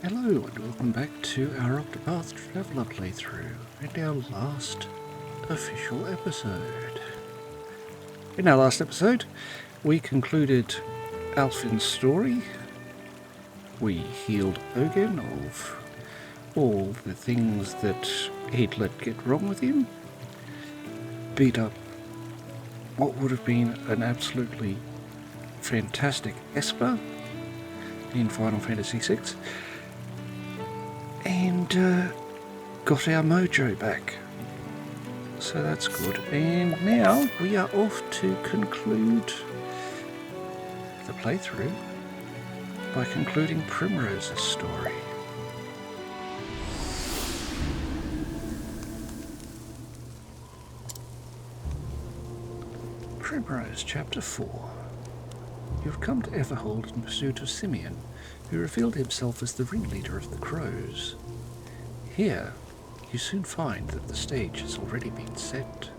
Hello and welcome back to our Octopath Traveller playthrough and our last official episode. In our last episode, we concluded Alfin's story. We healed Ogan of all the things that he'd let get wrong with him. Beat up what would have been an absolutely fantastic Esper in Final Fantasy VI. And got our mojo back. So that's good. And now we are off to conclude the playthrough by concluding Primrose's story. Primrose, Chapter 4. You have come to Everhold in pursuit of Simeon, who revealed himself as the ringleader of the Crows. Here, you soon find that the stage has already been set.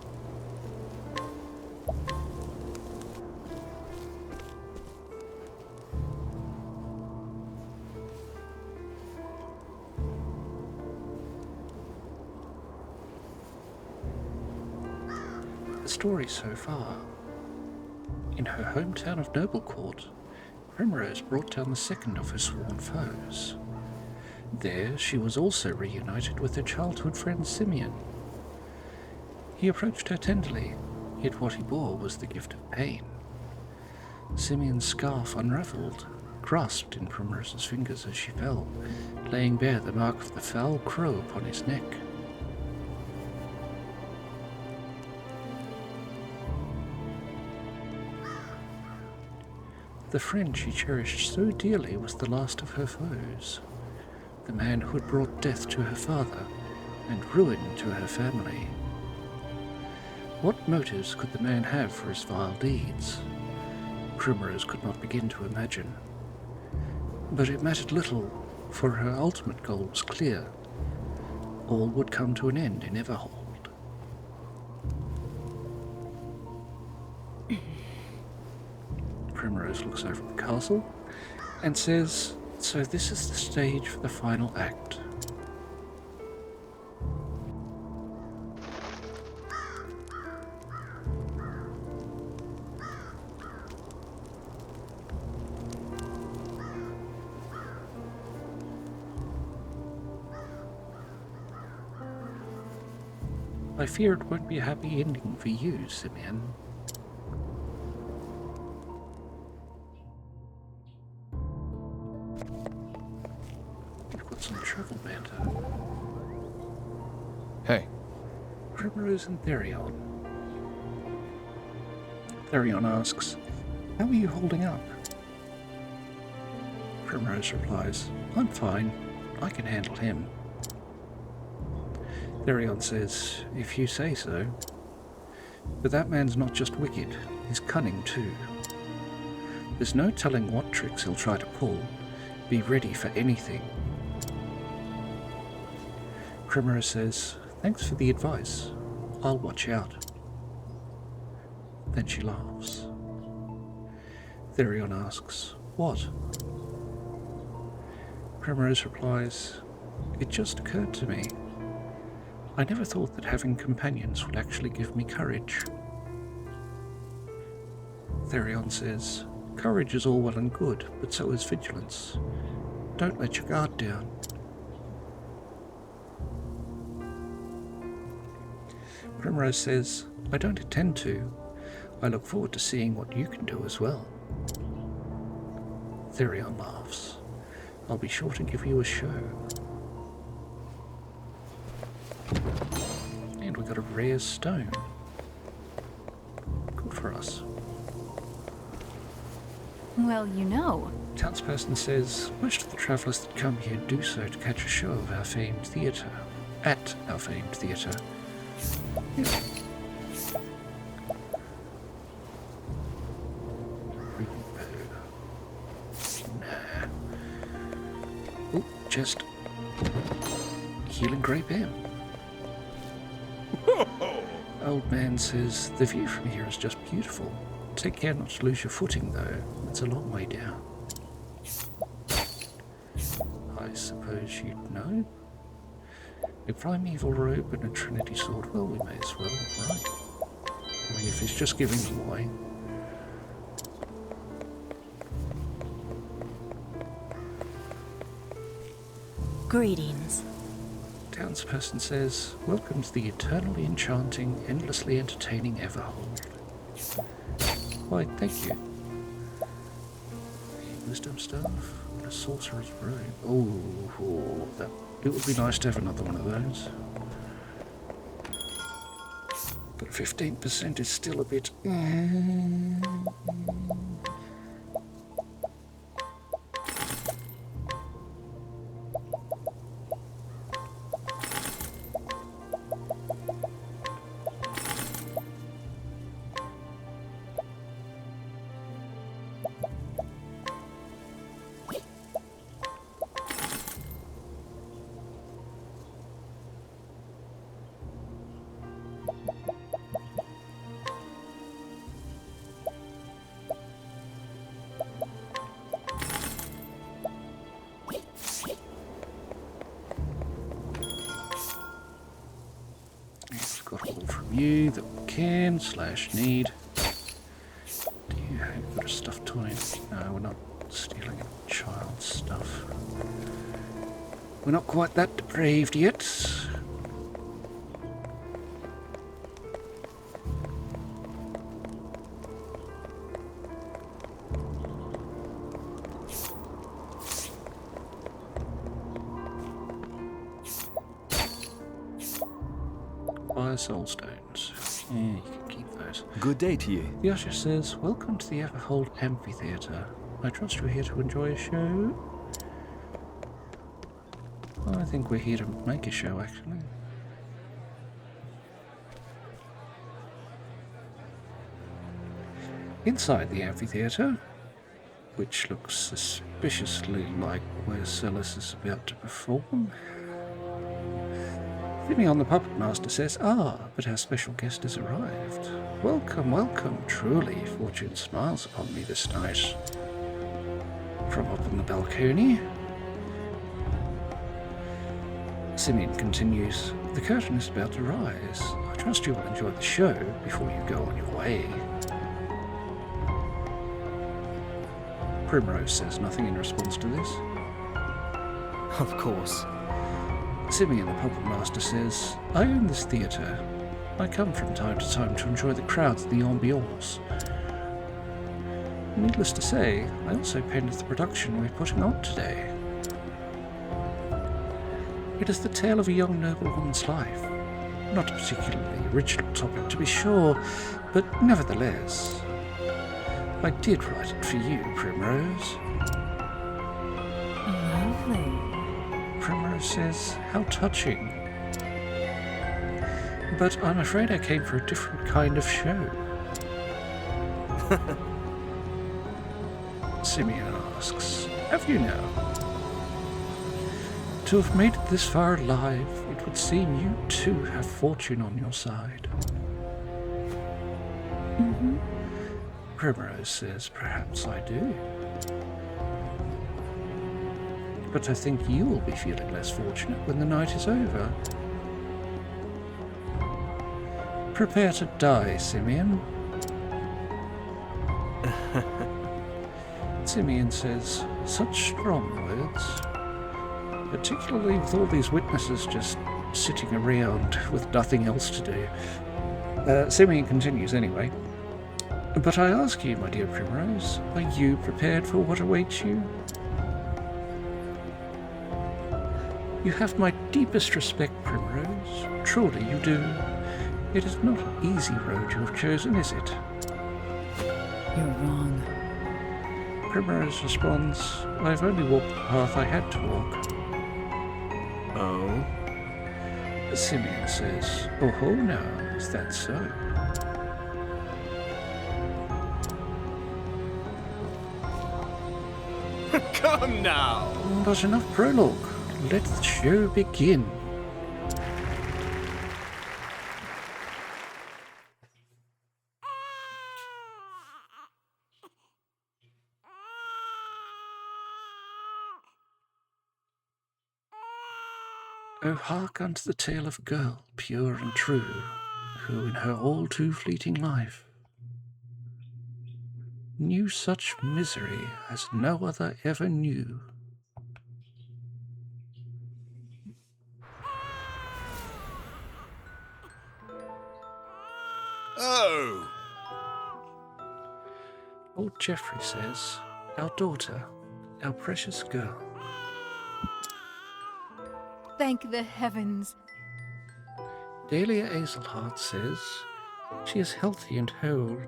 The story so far. In her hometown of Noblecourt, Primrose brought down the second of her sworn foes. There she was also reunited with her childhood friend Simeon. He approached her tenderly, yet what he bore was the gift of pain. Simeon's scarf unravelled, grasped in Primrose's fingers as she fell, laying bare the mark of the foul crow upon his neck. The friend she cherished so dearly was the last of her foes, the man who had brought death to her father and ruin to her family. What motives could the man have for his vile deeds? Primrose could not begin to imagine. But it mattered little, for her ultimate goal was clear. All would come to an end in Everhold. Primrose looks over the castle and says, "So this is the stage for the final act." I fear it won't be a happy ending for you, Simeon. Some travel banter. Hey. Primrose and Therion. Therion asks, "How are you holding up?" Primrose replies, "I'm fine. I can handle him." Therion says, "If you say so. But that man's not just wicked, he's cunning too. There's no telling what tricks he'll try to pull. Be ready for anything." Primrose says, "Thanks for the advice. I'll watch out." Then she laughs. Therion asks, "What?" Primrose replies, "It just occurred to me. I never thought that having companions would actually give me courage." Therion says, "Courage is all well and good, but so is vigilance. Don't let your guard down." Primrose says, "I don't intend to. I look forward to seeing what you can do as well." Therion laughs. "I'll be sure to give you a show." And we got a rare stone. Good for us. Well, you know. Townsperson says, "Most of the travellers that come here do so to catch a show of our famed theatre. At our famed theatre. Yeah. Nah. Oh, just healing Grape M. Old man says, "The view from here is just beautiful. Take care not to lose your footing, though. It's a long way down." I suppose you'd know. A primeval robe and a trinity sword. Well, we may as well, right? I mean, if it's just giving them away. Greetings. Townsperson says, welcome to the eternally enchanting, endlessly entertaining Everhold. Why, thank you. Wisdom staff and a sorcerer's robe. Oh, that, it would be nice to have another one of those. But 15% is still a bit... Got all from you that we can / need. Do you have got a stuffed toy? No, we're not stealing a child's stuff. We're not quite that depraved yet. Soul stones. Yeah, you can keep those. Good day to you. The usher says, welcome to the Everhold Amphitheatre. I trust you're here to enjoy a show. I think we're here to make a show, actually. Inside the amphitheatre, which looks suspiciously like where Celis is about to perform, Simeon the Puppet Master says, but our special guest has arrived. Welcome, welcome. Truly, fortune smiles upon me this night. From up on the balcony, Simeon continues, the curtain is about to rise. I trust you will enjoy the show before you go on your way. Primrose says nothing in response to this. Of course. Simeon the Puppet Master says, I own this theatre. I come from time to time to enjoy the crowds and the ambiance. Needless to say, I also painted the production we're putting on today. It is the tale of a young noblewoman's life. Not a particularly original topic, to be sure, but nevertheless. I did write it for you, Primrose. Lovely. Primrose says, how touching. But I'm afraid I came for a different kind of show. Simeon asks, have you now? To have made it this far alive, it would seem you too have fortune on your side. Mm-hmm. Primrose says, perhaps I do. But I think you will be feeling less fortunate when the night is over. Prepare to die, Simeon. Simeon says, such strong words. Particularly with all these witnesses just sitting around with nothing else to do. Simeon continues anyway. But I ask you, my dear Primrose, are you prepared for what awaits you? You have my deepest respect, Primrose. Truly you do. It is not an easy road you have chosen, is it? You're wrong. Primrose responds, I've only walked the path I had to walk. Oh? Simeon says, oh now, is that so? Come now! But enough prologue. Let the show begin. Oh, hark unto the tale of a girl, pure and true, who in her all too fleeting life knew such misery as no other ever knew. Oh! Old Geoffrey says, our daughter, our precious girl. Thank the heavens. Dahlia Azelhart says, she is healthy and whole.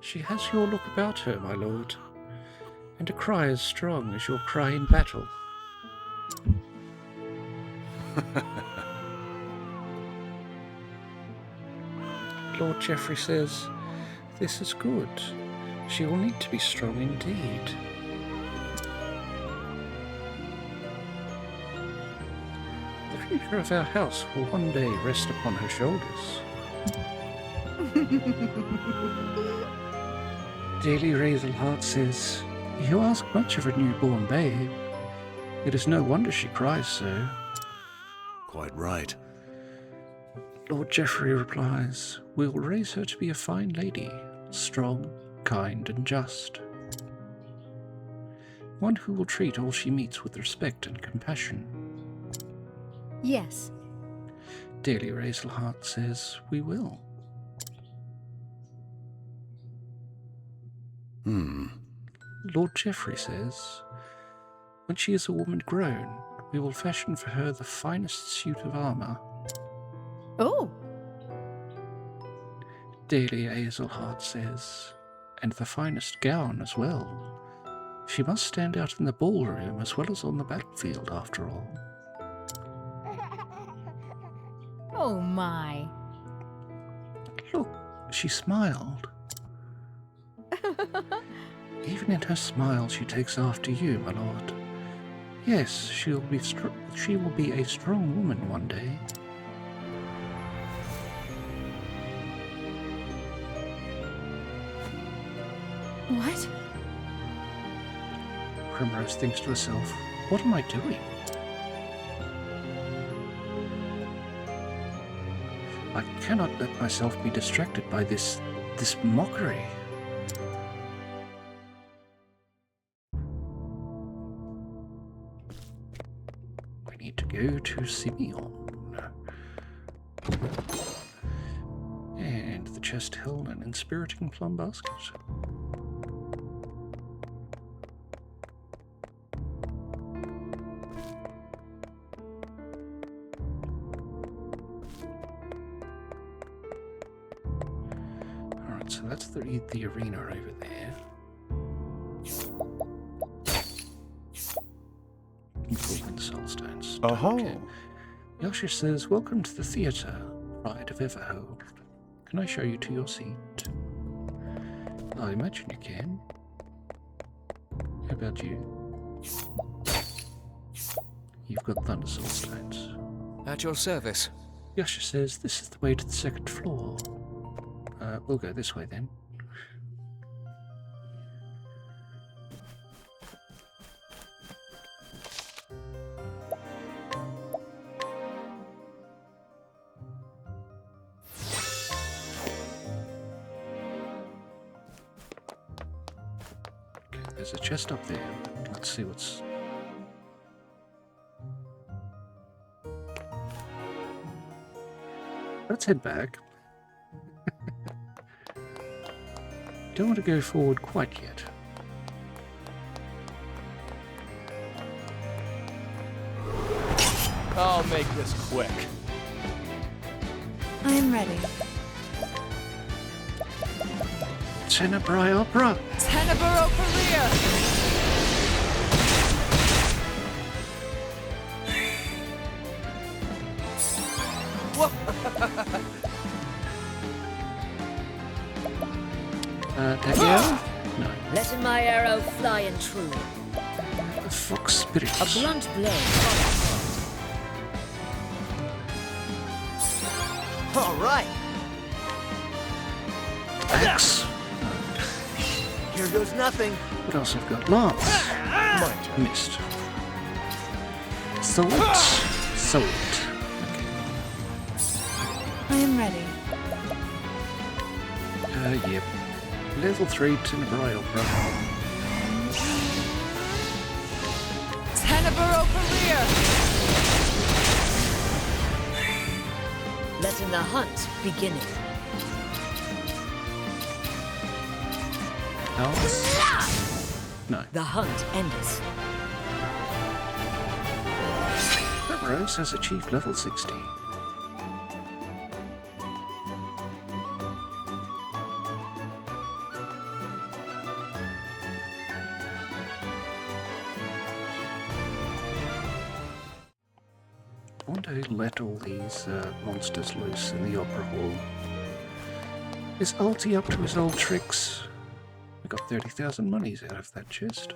She has your look about her, my lord, and a cry as strong as your cry in battle. Lord Geoffrey says, this is good. She will need to be strong indeed. The future of our house will one day rest upon her shoulders. Dahlia Azelhart says, you ask much of a newborn babe. It is no wonder she cries so. Quite right. Lord Geoffrey replies, we will raise her to be a fine lady, strong, kind, and just. One who will treat all she meets with respect and compassion. Yes. Dahlia Azelhart says, we will. Lord Geoffrey says, when she is a woman grown, we will fashion for her the finest suit of armour. Oh. Dahlia Azelhart says, and the finest gown as well. She must stand out in the ballroom as well as on the battlefield, after all. Oh my. Look, she smiled. Even in her smile she takes after you, my lord. Yes, she will be a strong woman one day. What? Primrose thinks to herself, what am I doing? I cannot let myself be distracted by this mockery. We need to go to Simeon. And the chest held an inspiriting plum basket. Alright, so that's the arena over there. Improvement soul stones. Okay. Yasha says, welcome to the theatre, Pride of Everhold. Can I show you to your seat? I imagine you can. How about you? You've got thunder soul stones. At your service. Yasha says, this is the way to the second floor. We'll go this way then. Okay, there's a chest up there. Let's see what's... Let's head back. Don't want to go forward quite yet. I'll make this quick. I am ready. Tenebrae Opera! Tenebro career! Danielle? No. Letting my arrow fly and true. Fox Spirit. A blunt blade. All right. Axe. Here goes nothing. What else have got? Lance. My turn. Missed. Salt. Salt. I am ready. Yep. Level 3 Tenebrae Opera. Tenebrae career. Letting the hunt begin. Else? No. The hunt endeth. Primrose has achieved level 60. I want to let all these monsters loose in the opera hall. Is Alti up to his old tricks? We got 30,000 monies out of that chest.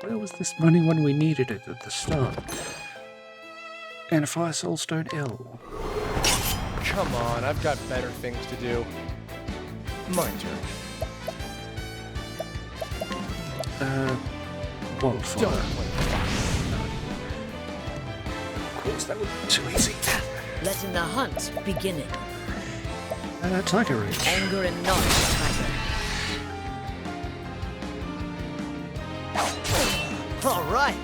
Where was this money when we needed it at the start? And a Fire Soulstone L. Come on, I've got better things to do. My turn. Wildfire. Don't play Of course, that would be too easy. Letting the hunt begin. Tiger Reach. Anger and not tiger. All right.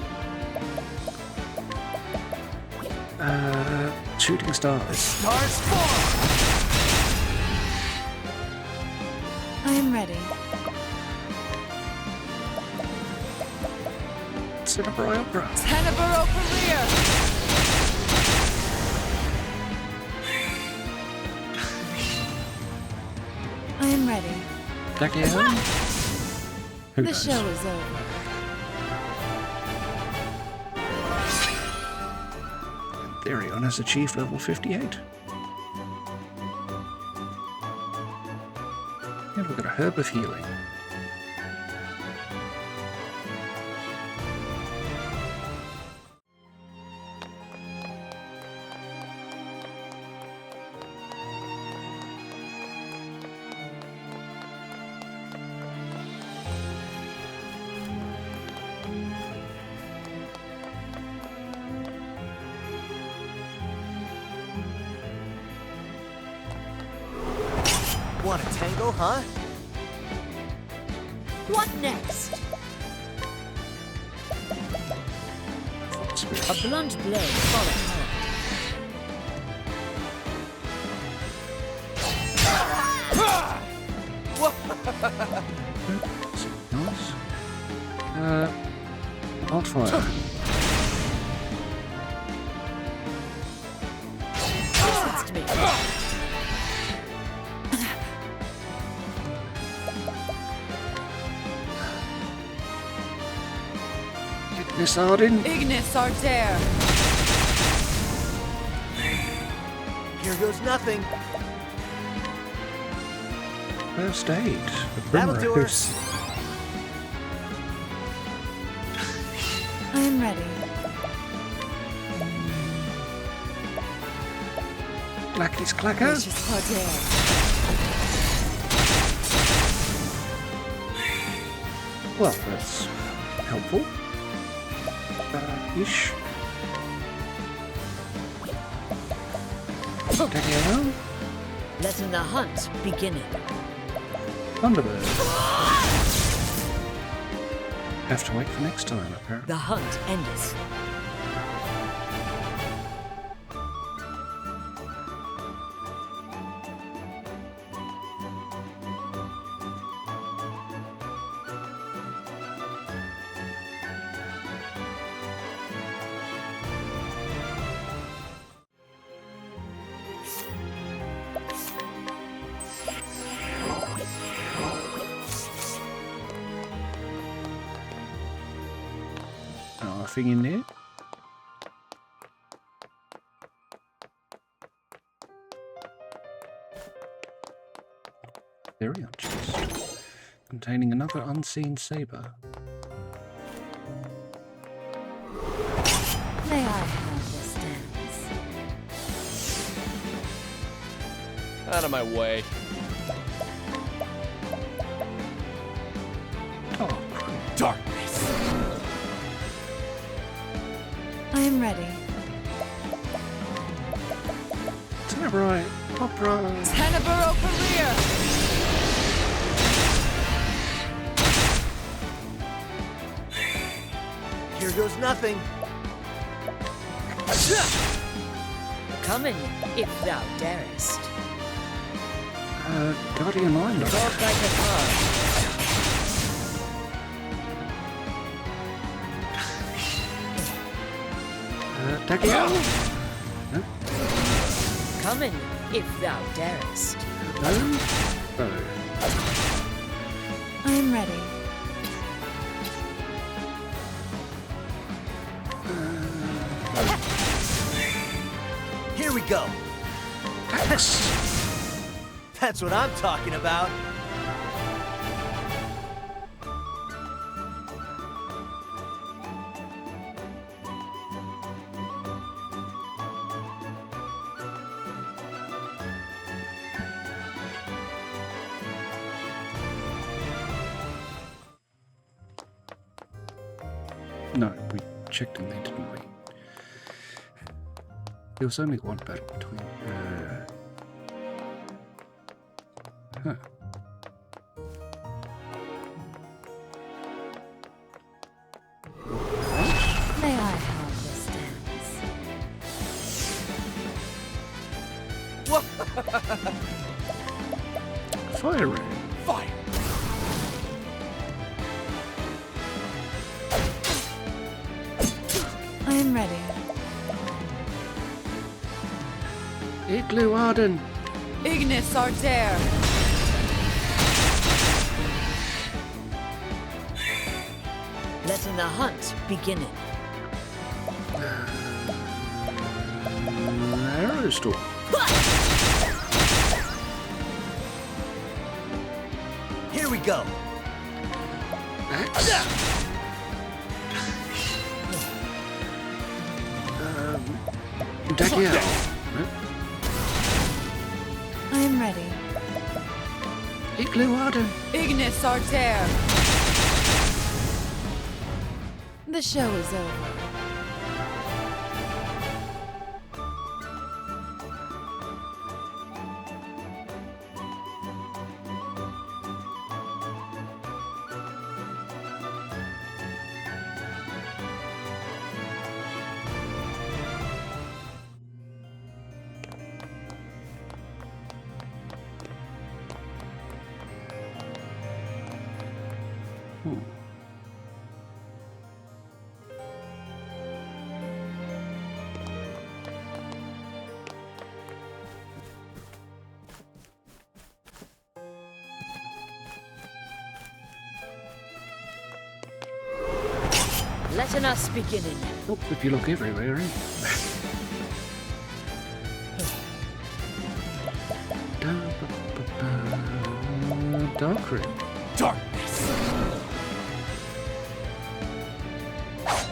Shooting Stars. Stars fall. I am ready. Tenebrae Opera. Tenebrae career. I am ready. Again? Who The knows? show is over. Therion has achieved level 58. And we've got a Herb of Healing. Want a tango, huh? What next? A blunt blade follow hard. Nice. Wildfire. Assist me. Ignis Arden. Ignis Ardere. Here goes nothing. First aid. The That'll do her. Primrose. I am ready. Blackie's Clacker. Gracious Ardere. Well, that's helpful. Ish. Takeano. Letting the hunt begin. Thunderbird. Have to wait for next time, apparently. The hunt endeth. Nothing in there. Therion chest. Containing another unseen saber. May I have this dance? Out of my way. Oh, Darkness. I am ready. Tenebrae, opera. Tenebro career! Here goes nothing. Come in, if thou darest. Guardian Line. Talk like a car. Dagio. Come in, if thou darest. No. No. I am ready. Here we go. That's what I'm talking about. No, we checked in there, didn't we? There was only one battle between. Huh. May I help this dance? Firing. Fire. I am ready. Igloo Arden. Ignis Ardere! Letting the hunt begin. Arrow storm. Here we go. Axe. Dagio. I am ready. Igloo Arden. Ignis Ardere! The show is over. Letting us begin. Oh, if you look everywhere, eh? Dark Room. Darkness.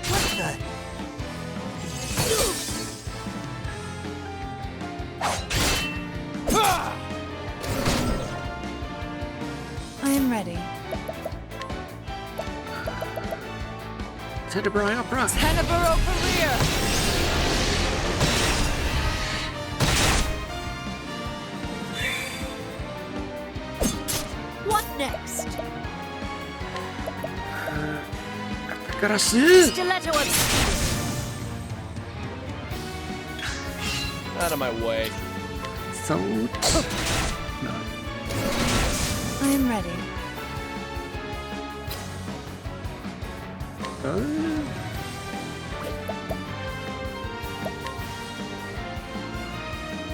What the? I am ready. Tenebrae opera. Tenebro career! What next? Garasu. Stiletto of Out of my way. Thought. No. I am ready.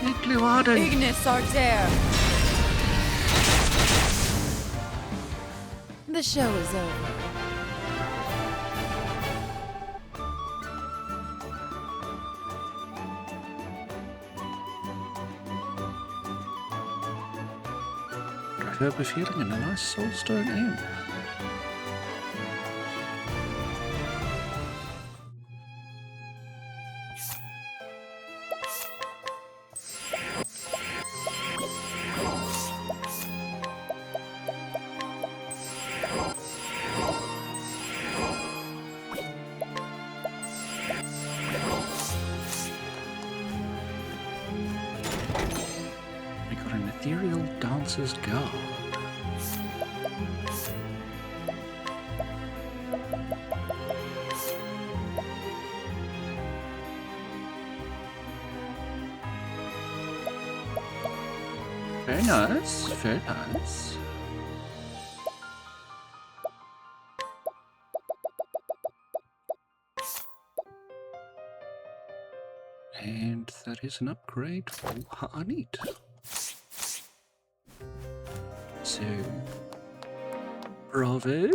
Igloo Arden. Ignis Ardere! The show is over. Drive herb with healing and a nice soulstone in. Dancer's Guard. Very nice, very nice. And that is an upgrade for what I need. So, bravo.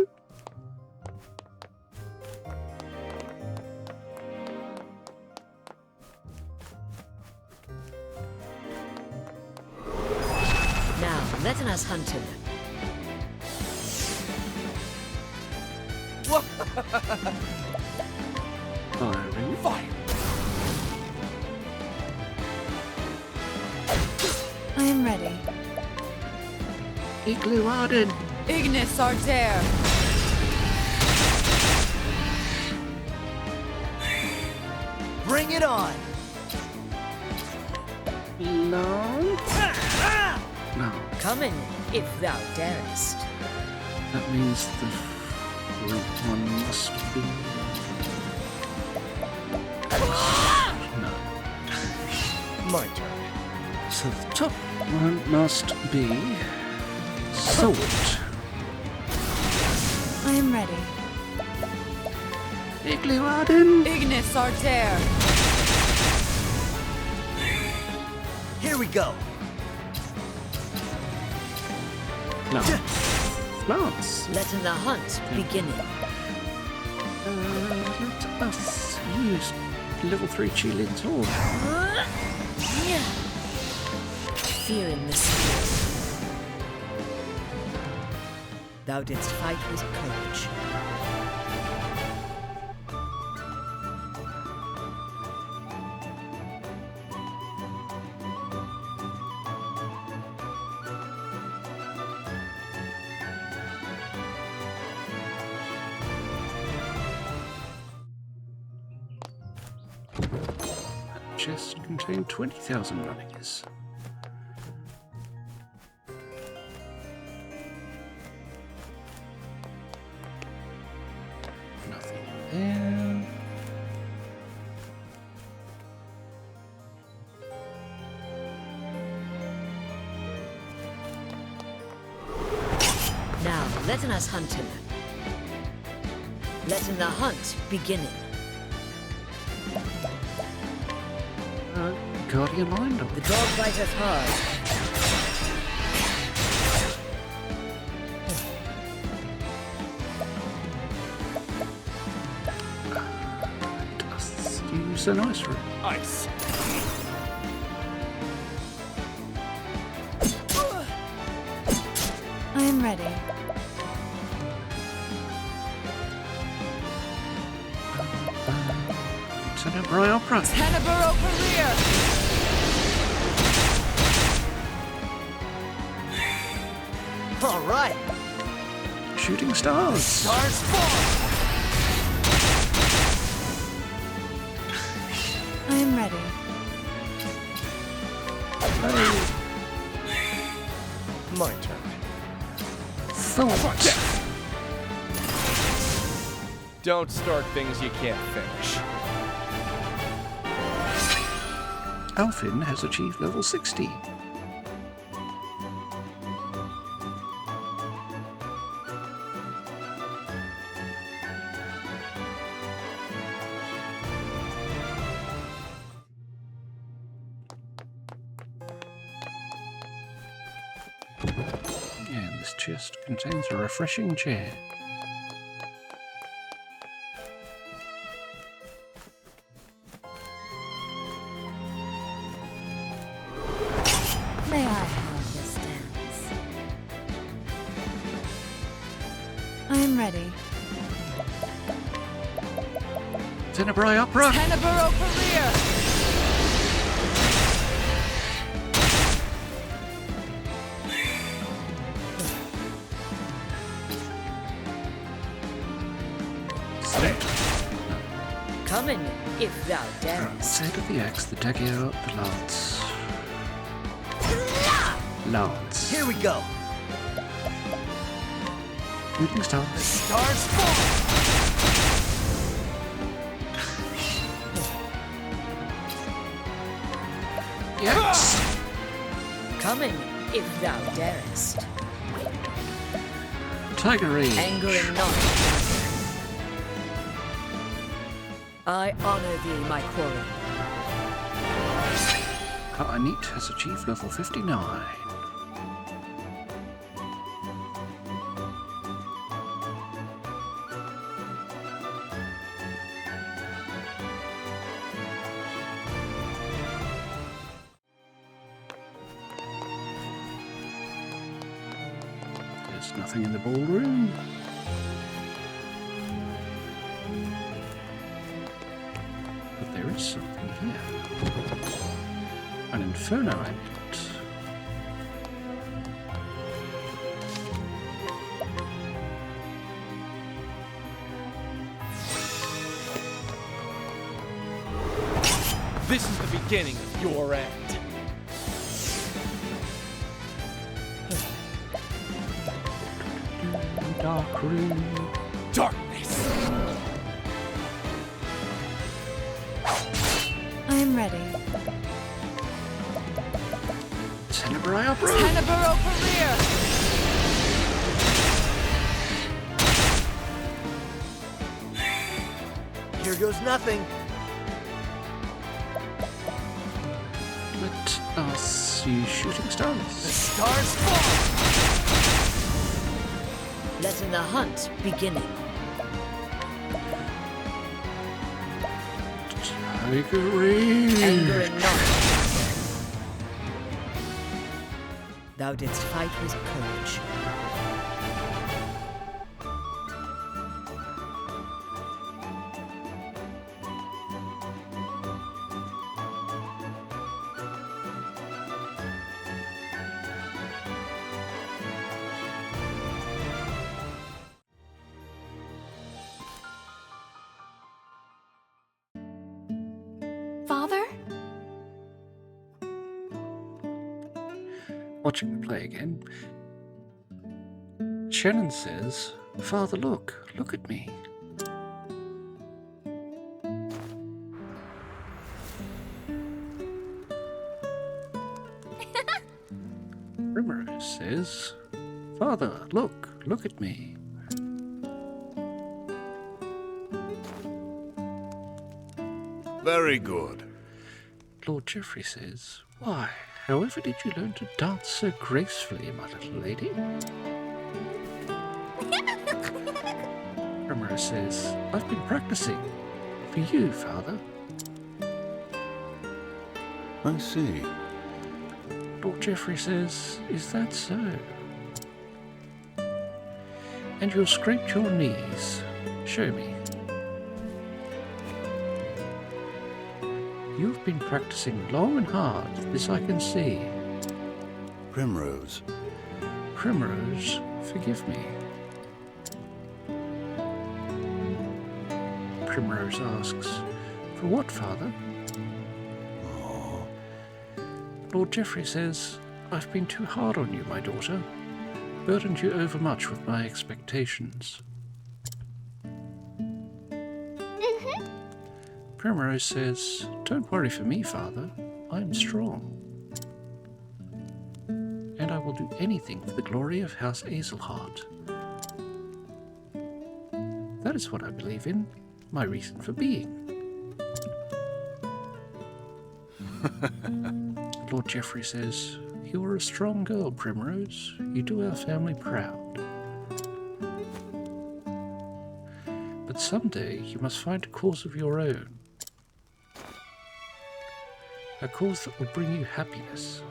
Now, let us hunt him. Firing. Fire! I am ready. Igloo Arden. Ignis Ardere. Bring it on! No. No. Come in, if thou darest. That means the root one must be. No. My turn. So the top one must be sword. I am ready. Igloo Arden. Ignis Ardere. Here we go! No. Lance. Let in the hunt beginning. Let us use level 3 Chilin Sword. Fear in the spirit. Thou didst fight with courage. Chest contain 20,000 monies. Nothing in there. Now, let us hunt him. Let in the hunt beginning. Guardian Mind. The dog biteth hard. Let's use an ice room. Ice. I am ready. Tenebrae Opera. Tenebro career. All right! Shooting Stars. Stars fall! I am ready. My turn. Thought. Don't start things you can't finish. Alfin has achieved level 60. And this chest contains a refreshing chair. May I have this dance? I am ready. Tenebrae Opera. Tenebro career. Come in, if thou darest. Set of the axe, the dagger, the lance. Lance. Here we go. Shooting stars. The stars fall. Yes. Come in, if thou darest. Tiger Rage. Angering not. I honor thee, my quarry. Kaanit has achieved level 59. There's nothing in the ballroom. But there is something here. An inferno amulet. This is the beginning of your end. Dark room. Darkness! I am ready. Tenebrae uproot. Tenebro career! Here goes nothing. Let us use shooting The stars. stars fall. Letting the hunt beginning. Tiger Rage. Angering not. Thou didst fight with courage. Father? Watching the play again. Shannon says, Father, look at me. Primrose says, Father, look at me. Very good. Lord Geoffrey says, Why, however did you learn to dance so gracefully, my little lady? Primrose says, I've been practicing. For you, Father. I see. Lord Geoffrey says, Is that so? And you'll scrape your knees. Show me. You've been practicing long and hard, this I can see. Primrose. Primrose, forgive me. Primrose asks, For what, Father? Oh, Lord Geoffrey says, I've been too hard on you, my daughter. Burdened you overmuch with my expectations. Primrose says, Don't worry for me, Father. I'm strong. And I will do anything for the glory of House Azelheart. That is what I believe in, my reason for being. Lord Geoffrey says, You are a strong girl, Primrose. You do our family proud. But someday you must find a cause of your own. A cause that will bring you happiness.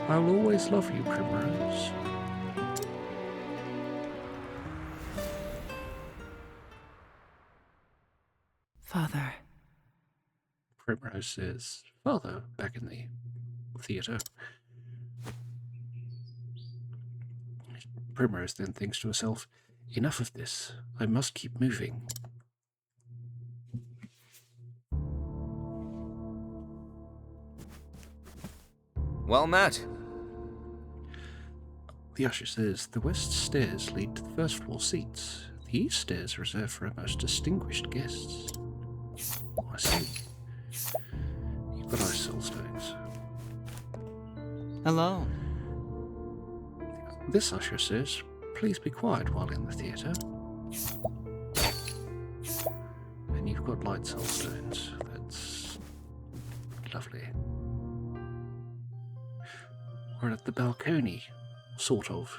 I will always love you, Primrose. Father. Primrose says, Father, back in the theatre. Primrose then thinks to herself, Enough of this. I must keep moving. Well met. The usher says the west stairs lead to the first floor seats. The east stairs are reserved for our most distinguished guests. I see. You've got ice stones. Hello. This usher says, please be quiet while in the theatre. And you've got light soul stones. That's lovely. We're at the balcony, sort of.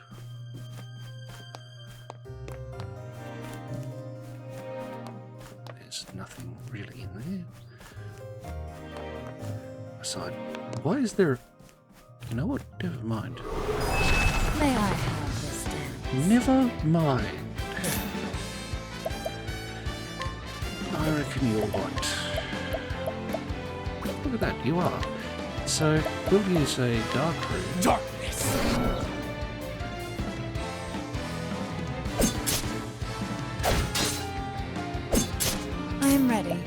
There's nothing really in there. Aside, why is there... You know what? Never mind. May I have this dance? Never mind. I reckon you're right. Look at that, you are. So, we'll use a dark room. Darkness! I am ready.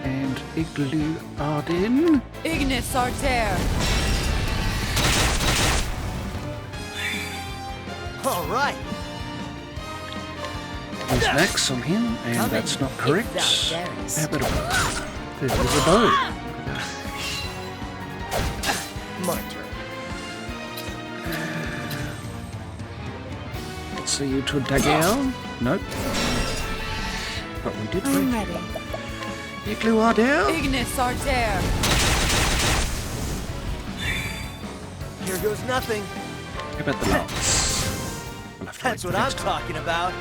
And Igloo Arden. Ignis Arter. All right. There's an axe on him, and Come that's in, not if correct. thou darest. How about a bow? There's a bow. My turn. Let's see you to Dagger. Nope. But we did I am wait. ready. Igloo Arden. Ignis Arter. Here goes nothing. How about the lance? We'll have to That's wait what I'm next time. talking about.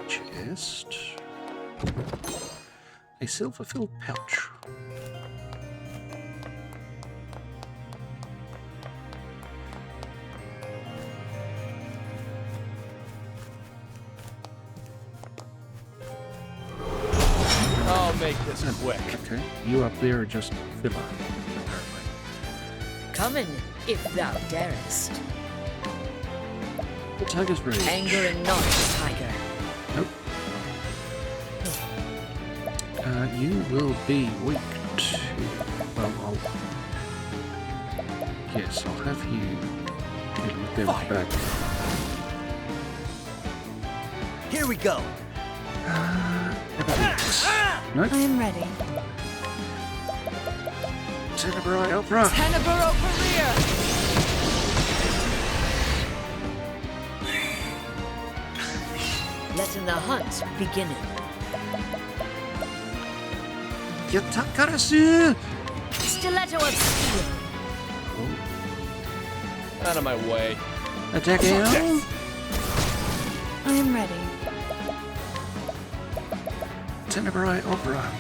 Chest. A silver-filled pouch. I'll make this quick. Okay, you up there are just filler, apparently. Come in, if thou darest. The tiger's rage. Angering not, tiger. Nope. You will be weak to... Well, yes, I'll have you deal with them back. Here we go. How about this? Nope. I am ready. Tenebrae Opera. Tenebro career. Letting the hunt begin. Yatakarasu! Stiletto of steel. Out of my way. Attack out. I am ready. Tenebrae Opera.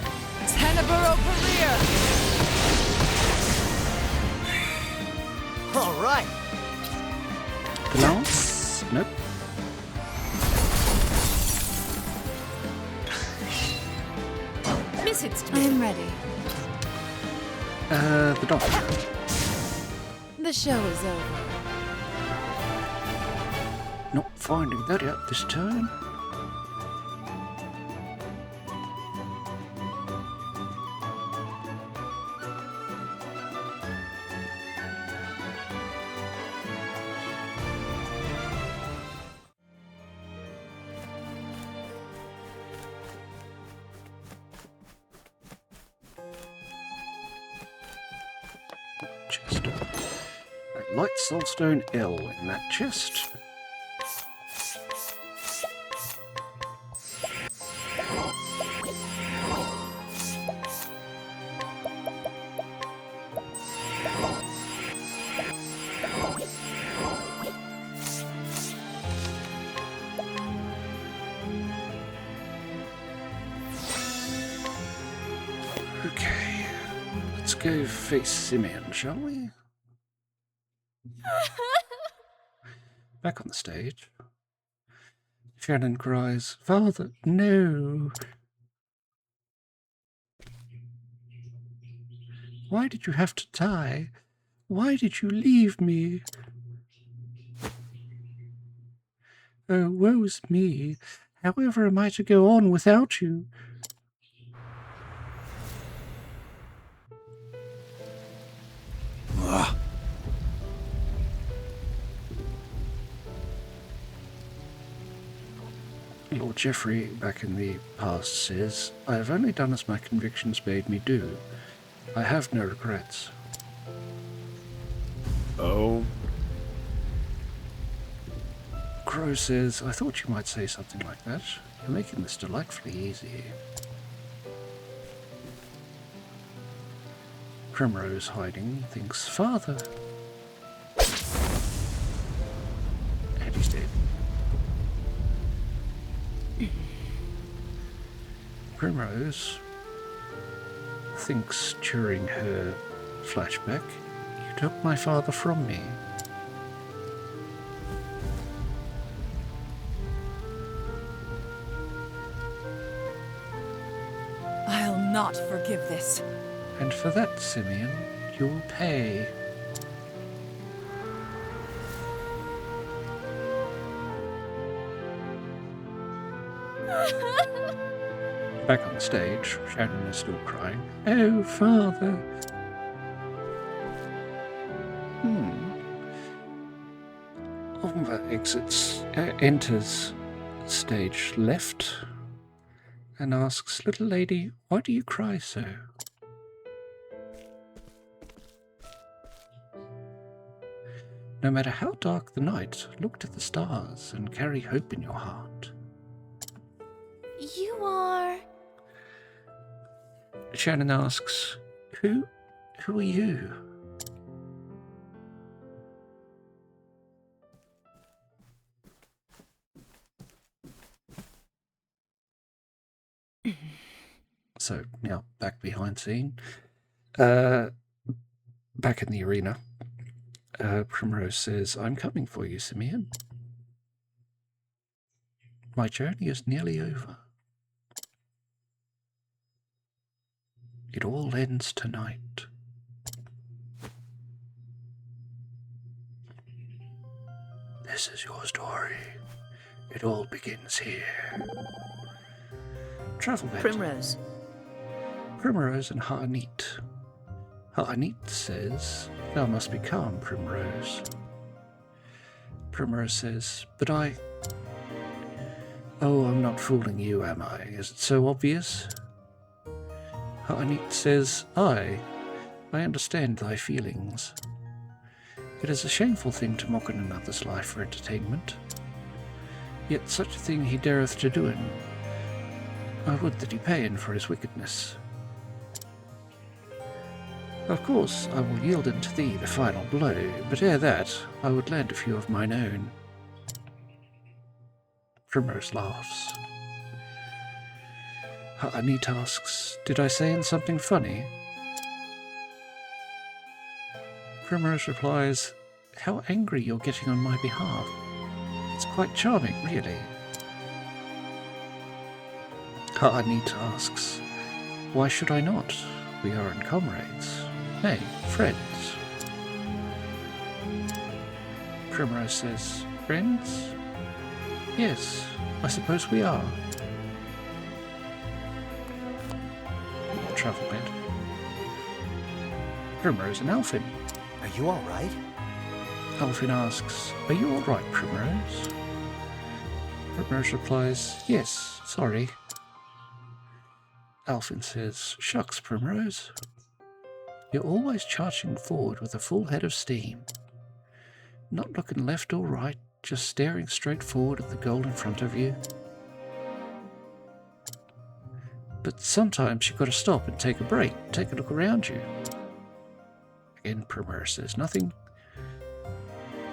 Tenebro career. All right. The lance? Nope. Miss it, I am ready. The doctor. The show is over. Not finding that out this time. Chest. A light soulstone L in that chest. Okay, let's go face Simeon, shall we? Back on the stage. Shannon cries, Father, no. Why did you have to die? Why did you leave me? Oh, woe's me. However am I to go on without you? Lord Geoffrey, back in the past, says, I have only done as my convictions bade me do. I have no regrets. Oh? Crow says, I thought you might say something like that. You're making this delightfully easy. Primrose, hiding, thinks, Father. And he's dead. Primrose thinks during her flashback, you took my father from me. I'll not forgive this. And for that, Simeon, you'll pay. Back on the stage, Shannon is still crying. Oh, Father. Enters stage left and asks, Little lady, why do you cry so? No matter how dark the night, look to the stars and carry hope in your heart. You are... Shannon asks, Who are you? So now back behind scene. Back in the arena. Primrose says, I'm coming for you, Simeon. My journey is nearly over. It all ends tonight. This is your story. It all begins here. Travel bed. Primrose. Primrose and Harneet. Harneet says, Thou must be calm, Primrose. Primrose says, But I... Oh, I'm not fooling you, am I? Is it so obvious? Harneet says, I understand thy feelings. It is a shameful thing to mock in another's life for entertainment. Yet such a thing he dareth to do, and I would that he pay in for his wickedness. Of course, I will yield unto thee the final blow, but ere that, I would land a few of mine own. Primrose laughs. Harneet asks, Did I say something funny? Primrose replies, How angry you're getting on my behalf. It's quite charming, really. Harneet asks, Why should I not? We aren't comrades. Nay, friends. Primrose says, Friends? Yes, I suppose we are. Travel bed. Primrose and Alfin. Are you all right? Alfin asks, Are you all right, Primrose? Primrose replies, Yes, sorry. Alfin says, Shucks, Primrose. You're always charging forward with a full head of steam. Not looking left or right, just staring straight forward at the goal in front of you. But sometimes you've got to stop and take a break, take a look around you. Again, Primrose says nothing,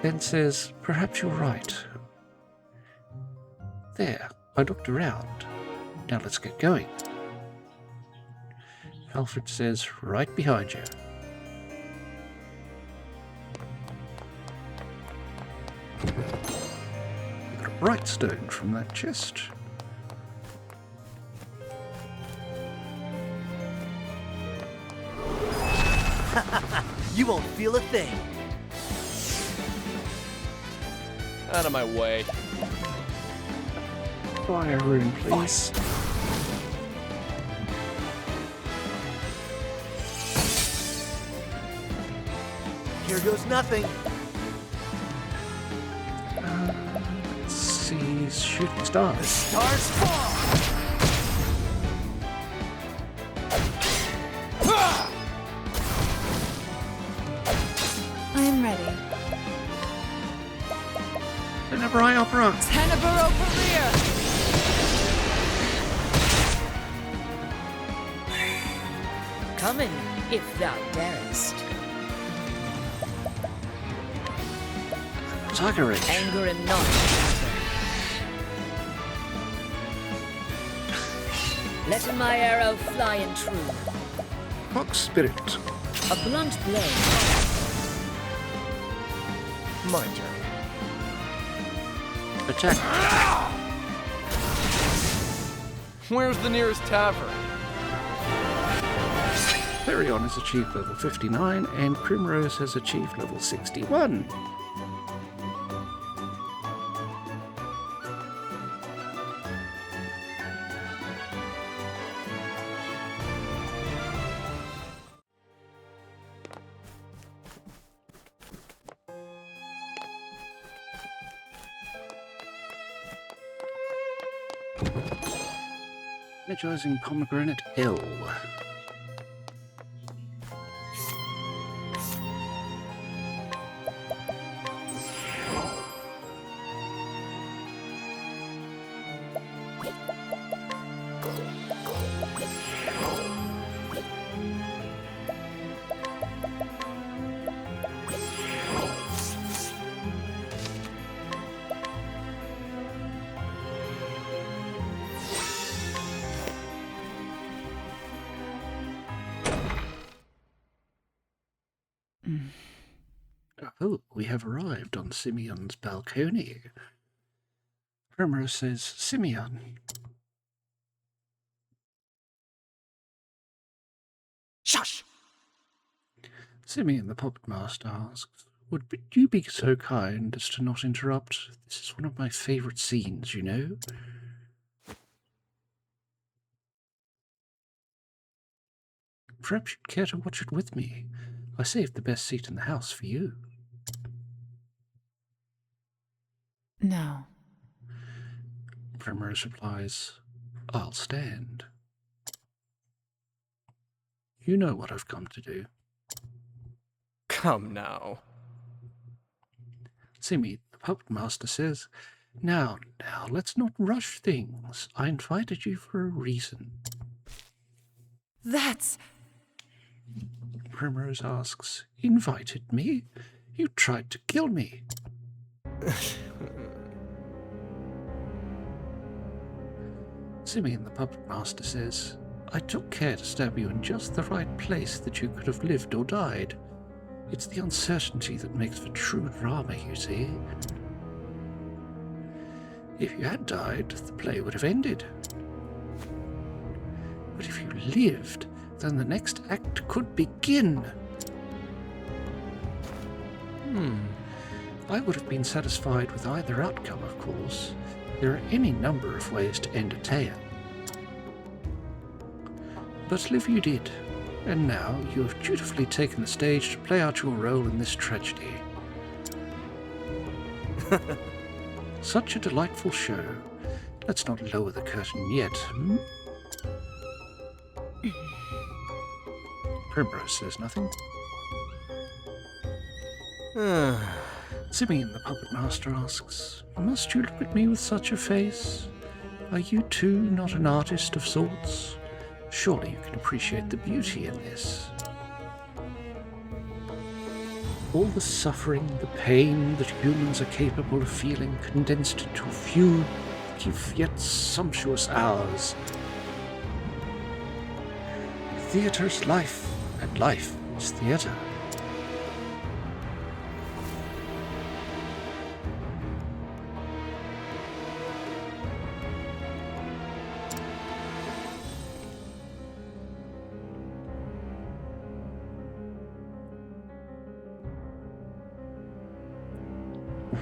then says, Perhaps you're right. There, I looked around. Now let's get going. Alfred says, Right behind you. We've got a bright stone from that chest. You won't feel a thing. Out of my way. Fire rune, please. Here goes nothing. Let's see, shooting stars. Stars fall. I am ready. Tenebrae opera. Tenebro career! Coming, if thou darest. Tiger Ridge. Anger and not. Let my arrow fly in true. Fox Spirit. A blunt blade. My turn. Attack. Where's the nearest tavern? Flareon has achieved level 59 and Primrose has achieved level 61. Energizing Pomegranate L. Oh, we have arrived on Simeon's balcony. Primrose says, Simeon. Shush! Simeon the Puppet Master asks, would you be so kind as to not interrupt? This is one of my favourite scenes, you know. Perhaps you'd care to watch it with me. I saved the best seat in the house for you. No. Primrose replies, I'll stand. You know what I've come to do. Come now. Simi, the Puppet Master says, Now, let's not rush things. I invited you for a reason. That's... Primrose asks, Invited me? You tried to kill me. Simeon the Puppet Master says, I took care to stab you in just the right place that you could have lived or died. It's the uncertainty that makes for true drama, you see. If you had died, the play would have ended. But if you lived, then the next act could begin. I would have been satisfied with either outcome, of course. There are any number of ways to end a tale. But live you did, and now you have dutifully taken the stage to play out your role in this tragedy. Such a delightful show. Let's not lower the curtain yet, hmm? Primrose says nothing. Simeon the Puppet Master asks, Must you look at me with such a face? Are you too not an artist of sorts? Surely you can appreciate the beauty in this. All the suffering, the pain that humans are capable of feeling condensed into a few brief yet sumptuous hours. Theatre is life, and life is theatre.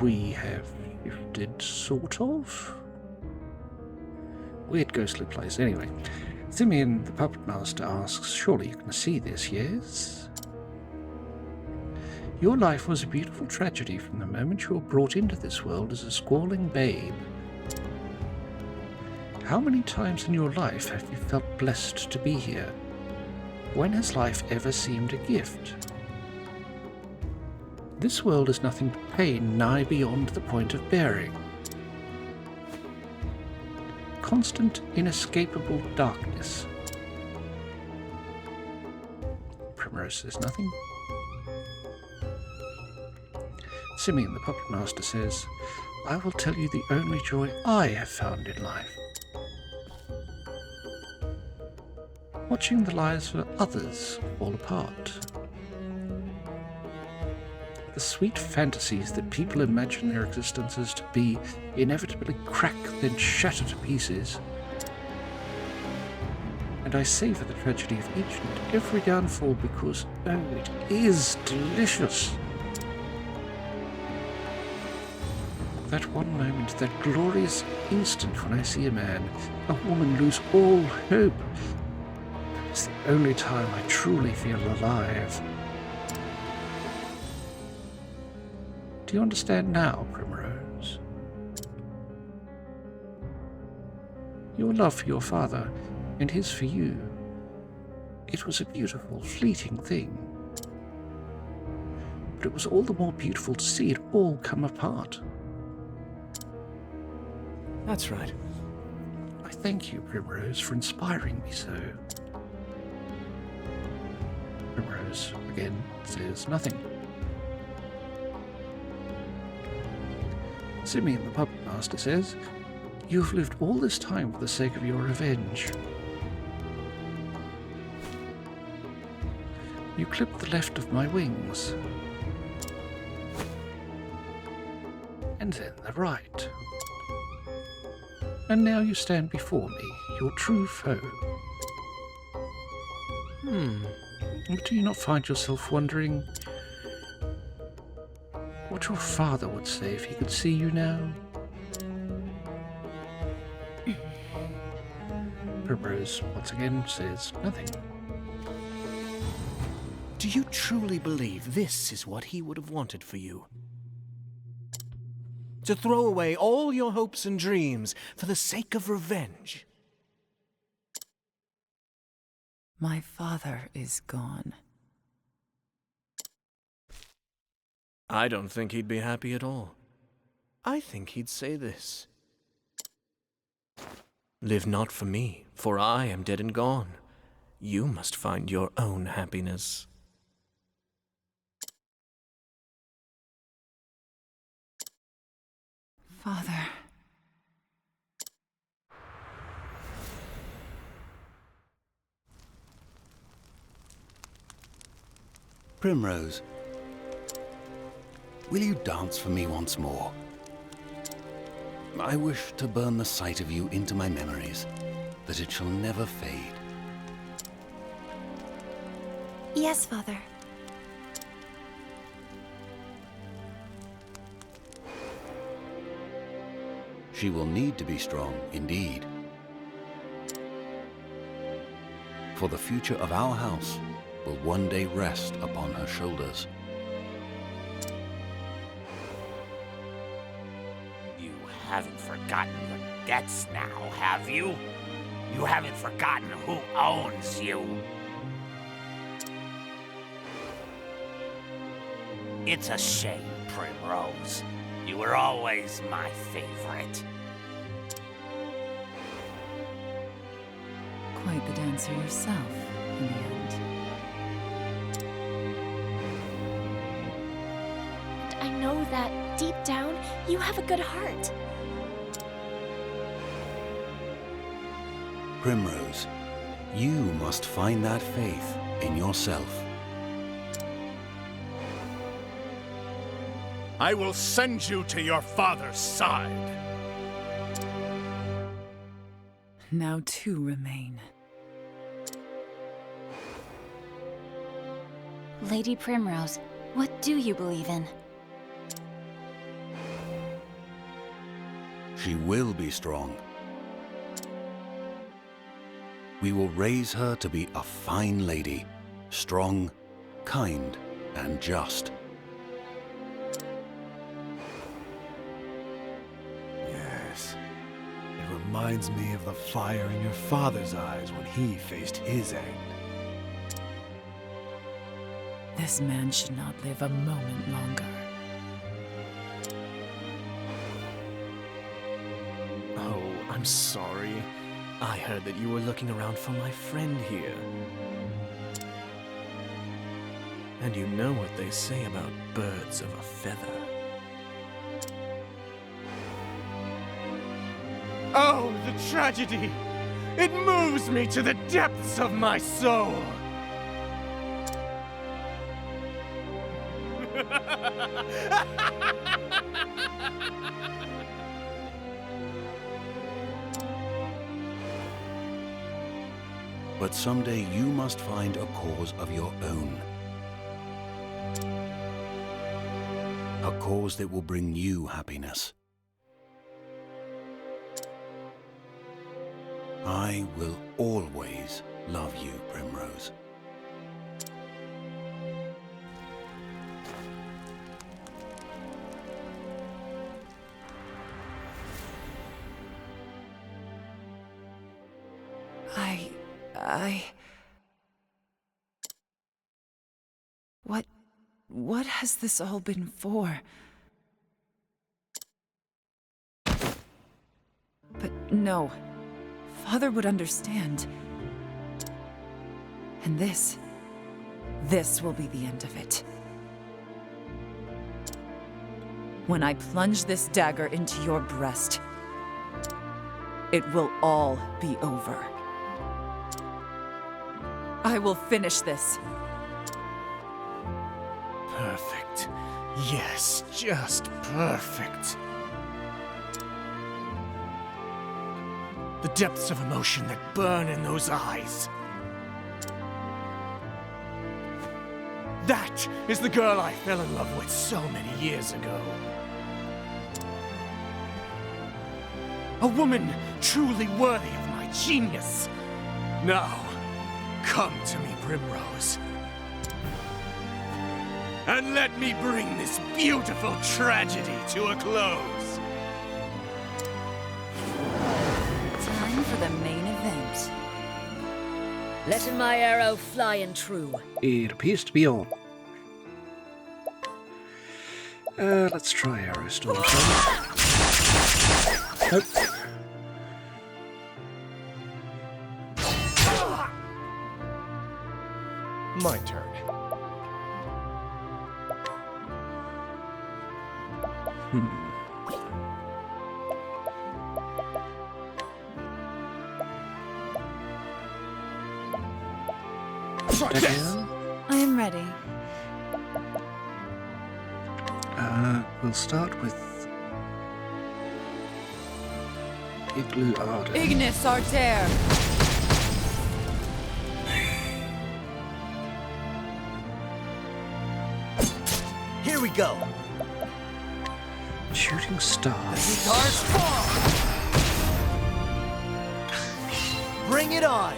we have shifted, sort of. Weird ghostly place. Anyway, Simeon, the puppet master, asks, surely you can see this, yes? Your life was a beautiful tragedy from the moment you were brought into this world as a squalling babe. How many times in your life have you felt blessed to be here? When has life ever seemed a gift? This world is nothing but pain, nigh beyond the point of bearing. Constant, inescapable darkness. Primrose says nothing. Simeon, the puppet master, says, I will tell you the only joy I have found in life. Watching the lives of others fall apart. The sweet fantasies that people imagine their existences to be inevitably crack, then shatter to pieces. And I savour the tragedy of each and every downfall because, oh, it is delicious. That one moment, that glorious instant when I see a man, a woman lose all hope, it's the only time I truly feel alive. Do you understand now, Primrose? Your love for your father, and his for you, it was a beautiful, fleeting thing. But it was all the more beautiful to see it all come apart. That's right. I thank you, Primrose, for inspiring me so. Primrose, again, says nothing. Simeon, the puppet master, says, you have lived all this time for the sake of your revenge. You clipped the left of my wings. And then the right. And now you stand before me, your true foe. But do you not find yourself wondering what your father would say if he could see you now? Primrose once again says nothing. Do you truly believe this is what he would have wanted for you? To throw away all your hopes and dreams for the sake of revenge? My father is gone. I don't think he'd be happy at all. I think he'd say this. Live not for me, for I am dead and gone. You must find your own happiness. Father. Primrose, will you dance for me once more? I wish to burn the sight of you into my memories, that it shall never fade. Yes, Father. She will need to be strong, indeed. For the future of our house will one day rest upon her shoulders. You haven't forgotten your debts now, have you? You haven't forgotten who owns you? It's a shame, Primrose. You were always my favorite. Quite the dancer yourself, in the end. I know that, deep down, you have a good heart. Primrose, you must find that faith in yourself. I will send you to your father's side. Now two remain. Lady Primrose, what do you believe in? She will be strong. We will raise her to be a fine lady, strong, kind, and just. Yes. It reminds me of the fire in your father's eyes when he faced his end. This man should not live a moment longer. Oh, I'm sorry. I heard that you were looking around for my friend here. And you know what they say about birds of a feather. Oh, the tragedy! It moves me to the depths of my soul! But someday you must find a cause of your own. A cause that will bring you happiness. I will always love you, Primrose. What has this all been for? But no, Father would understand. And this will be the end of it. When I plunge this dagger into your breast, it will all be over. I will finish this. Perfect. Yes, just perfect. The depths of emotion that burn in those eyes. That is the girl I fell in love with so many years ago. A woman truly worthy of my genius. Now, come to me, Primrose. And let me bring this beautiful tragedy to a close. Time for the main event. Letting my arrow fly and true. It appears to be on. Let's try arrow storm. Nope. My turn. Try this. I am ready. We'll start with Igloo Ardor. Ignis Arter! Here we go. Shooting stars. Guards fall. Bring it on.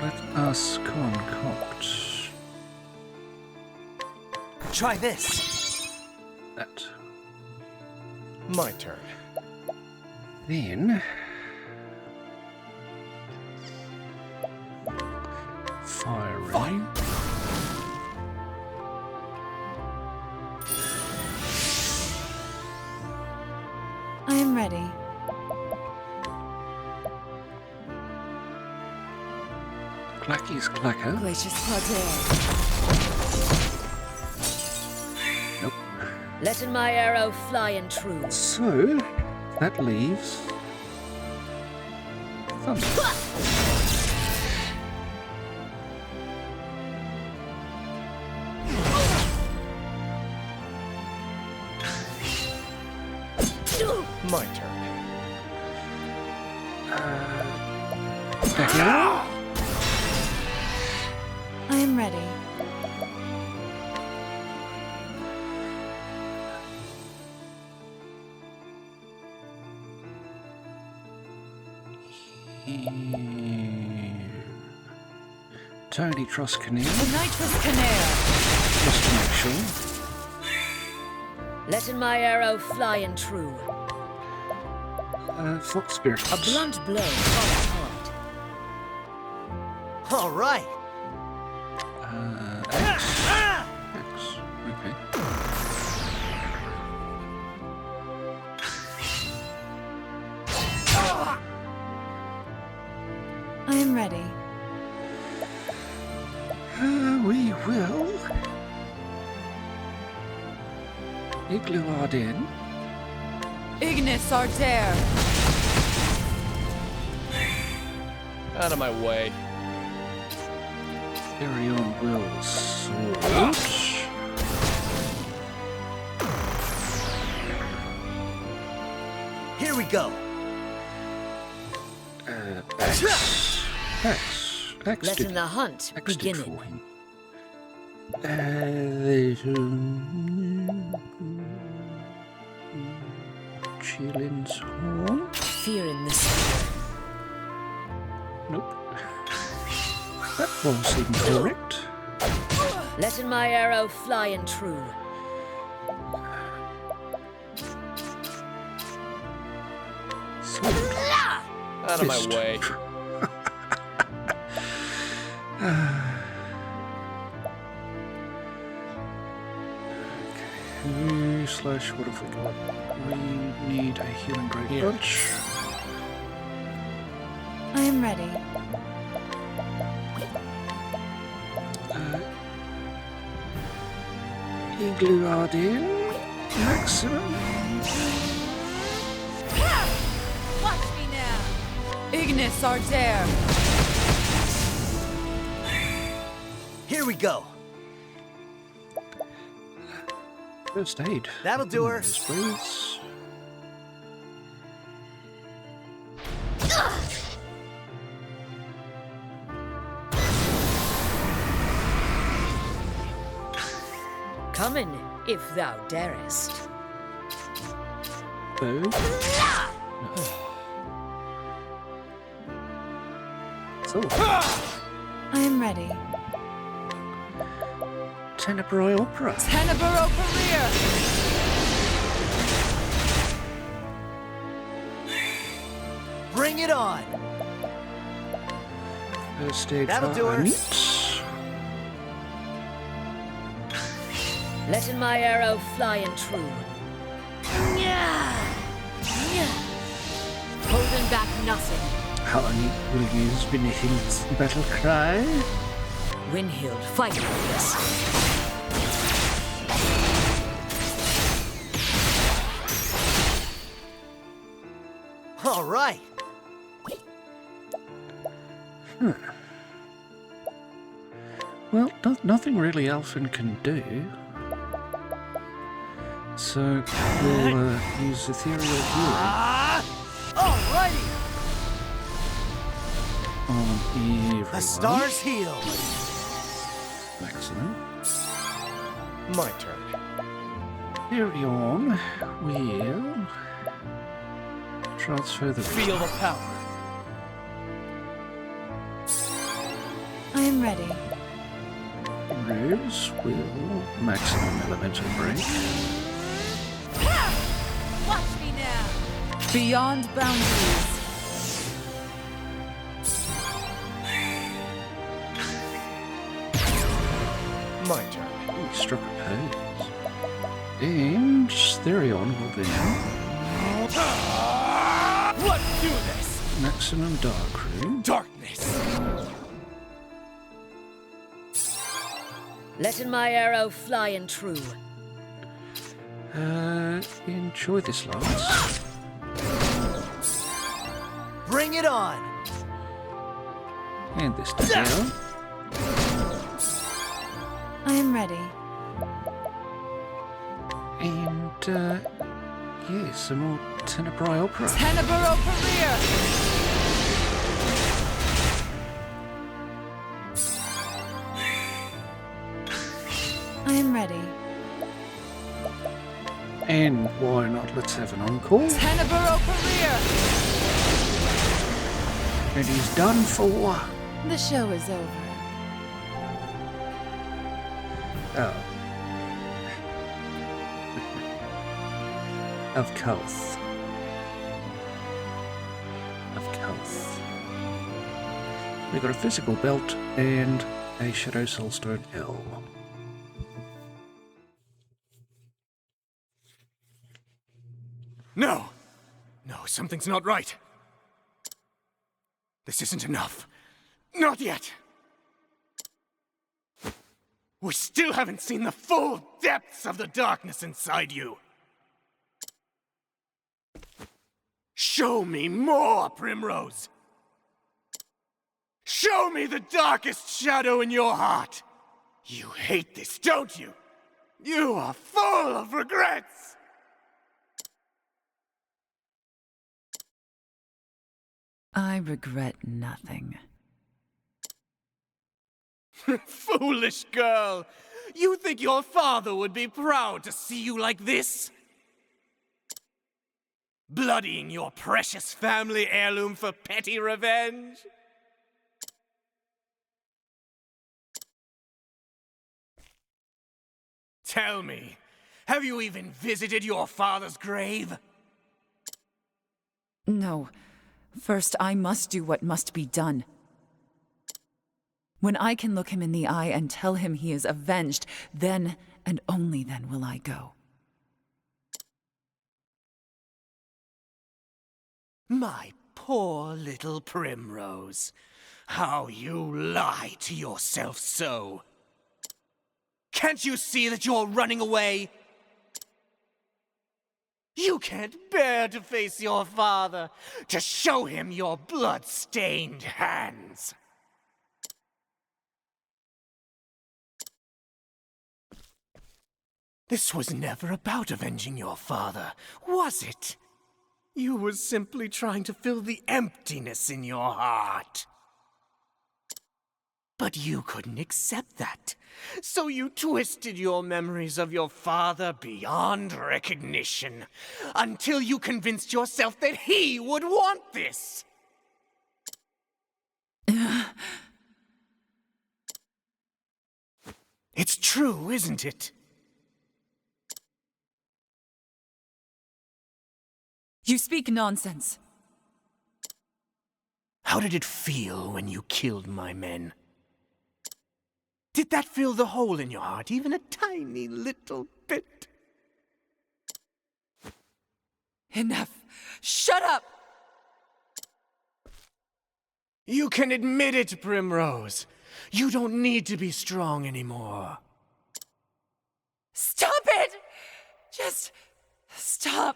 Let us concoct Try this. that. My turn. Then firing. I am ready. Clacky's clacker. Glacius Claudet. Nope. Letting my arrow fly and true. So that leaves thunder. My turn. Back arrow. I am ready. Tony Trusconnell, The nitrous canare. just to make sure. Letting my arrow fly and true. Fox Spirit. A blunt blow from heart. All right. X. Okay. I am ready. We will. Igloo Arden. Ignis Ardere. Out of my way. Arion will sword. Here we go. X. X. X Letting did, the hunt X did begin. for him. Chillin's horn. Fear in the spirit. Nope. That won't seem correct. Letting my arrow fly and true. Sword. Out of my Fist. way. Slash, what have we got? We need a healing great Here. bunch. I am ready. Igloo Arden. Maximum. Watch me now. Ignis Ardere. Here we go. First aid. That'll do her. Yes, please. Coming, if thou darest. Bow. So, I am ready. Tenebrae Opera. Tenebro career. Bring it on. First aid That'll for do her. Anit. Letting my arrow fly and true. Holding back nothing. How Anit will use Vinihild's battle cry. Winhild, fight for this. All right. Well, nothing really Alphen can do. So we'll use Ethereal Healing Alrighty. on everyone. The stars heal. Maximum. My turn. Ethereal will transfer the Feel the power. I am ready. Rose will maximum elemental break. Watch me now. Beyond boundaries. My turn. Ooh, struck a pose. And Therion will then Let's do this. maximum dark room. Darkness. Letting my arrow fly and true. Enjoy this, Lance. Bring it on. Hand this down. I am ready. And, yeah, some more Tenebrae Opera. Tenebro career. I am ready. And why not? Let's have an encore. Tenebro career. And he's done for. The show is over. Oh. Of course. Of course. We got a physical belt and a Shadow Soulstone L. No! No, something's not right. This isn't enough. Not yet! We still haven't seen the full depths of the darkness inside you. Show me more, Primrose! Show me the darkest shadow in your heart! You hate this, don't you? You are full of regrets! I regret nothing. Foolish girl! You think your father would be proud to see you like this? Bloodying your precious family heirloom for petty revenge? Tell me, have you even visited your father's grave? No. First, I must do what must be done. When I can look him in the eye and tell him he is avenged, then and only then will I go. My poor little Primrose. How you lie to yourself so. Can't you see that you're running away? You can't bear to face your father, to show him your blood-stained hands. This was never about avenging your father, was it? You were simply trying to fill the emptiness in your heart. But you couldn't accept that, so you twisted your memories of your father beyond recognition, until you convinced yourself that he would want this. It's true, isn't it? You speak nonsense. How did it feel when you killed my men? Did that fill the hole in your heart even a tiny little bit? Enough! Shut up! You can admit it, Primrose. You don't need to be strong anymore. Stop it! Just stop.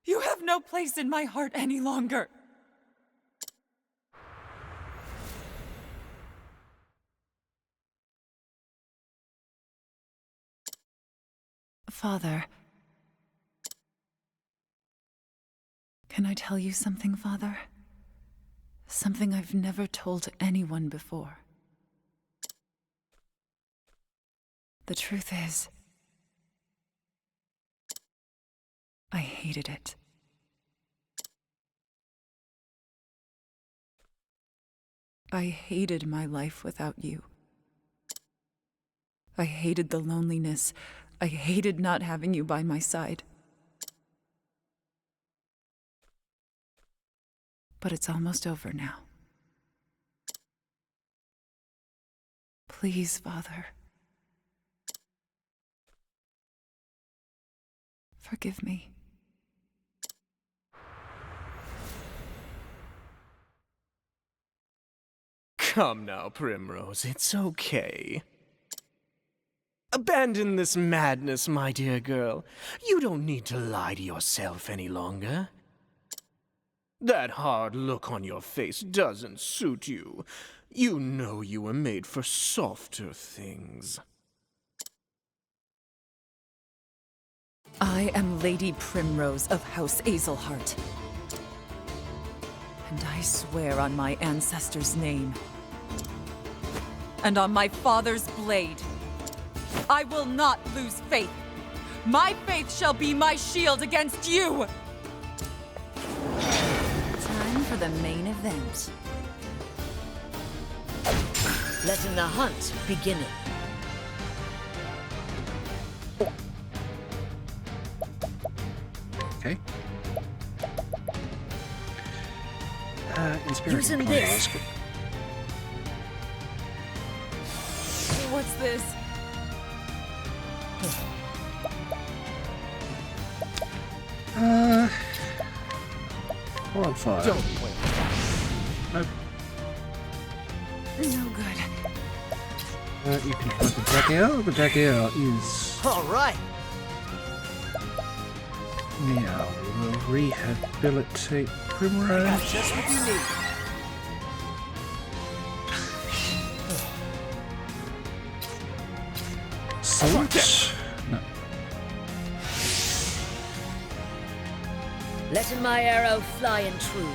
You have no place in my heart any longer. Father. Can I tell you something, Father? Something I've never told anyone before. The truth is, I hated it. I hated my life without you. I hated the loneliness. I hated not having you by my side. But it's almost over now. Please, Father. Forgive me. Come now, Primrose, it's okay. Abandon this madness, my dear girl. You don't need to lie to yourself any longer. That hard look on your face doesn't suit you. You know you were made for softer things. I am Lady Primrose of House Azelheart. And I swear on my ancestor's name, and on my father's blade, I will not lose faith. My faith shall be my shield against you! the main event. Letting the hunt begin. Okay. Inspiring Using plant this. basket. What's this? Wildfire. Don't point. Nope. No good. You can find the dagger. The dagger is All right. now. We'll rehabilitate Primrose. Just what you need. Salt. No. Letting my arrow fly and true.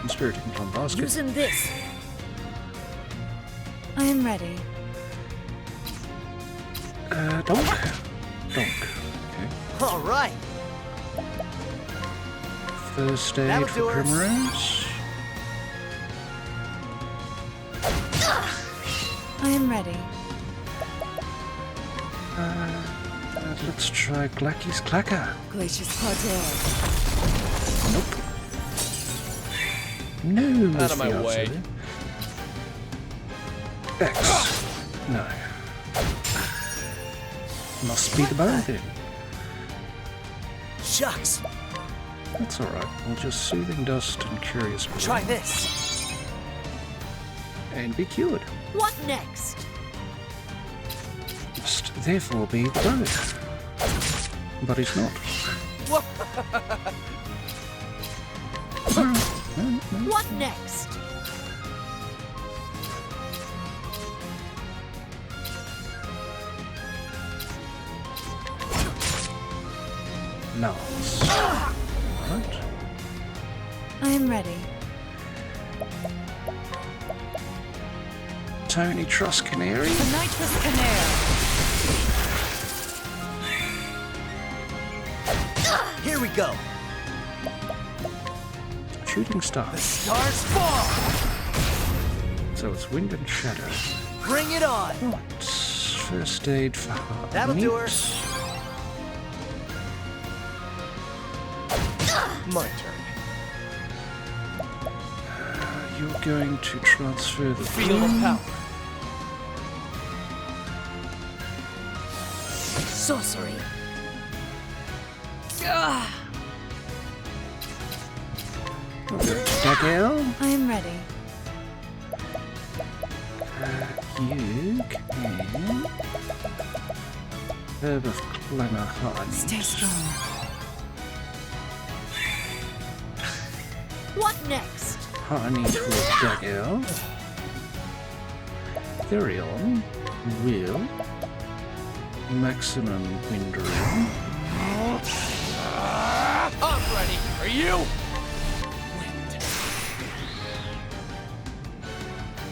Inspiriting plant basket. Using this. I am ready. Donk. Okay. All right. First aid That'll for do her. Primrose. I am ready. Let's try Glacky's Clacker. Glacius Parterre. Nope. No. Out of my way. X. No. Must be the bow then. Shucks. That's alright. We'll just Soothing Dust and Curious Blood. Try this. And be cured. What next? Must therefore be the bow. But he's not. No. What next? Lance. Right. I am ready. Tony Truss Canary. The nitrous canary. Here we go. Shooting Star. The stars fall. So it's Wind and Shadow. Bring it on. Right. First aid for Heart. That'll do her. My turn. You're going to transfer the Feel the power. Sorcery. Dagger. I am ready. You can. Herb of Clemmer Honey. Stay strong. What next? Honey to a dagger. Therion will. Maximum Windring. I'm ready. Are you?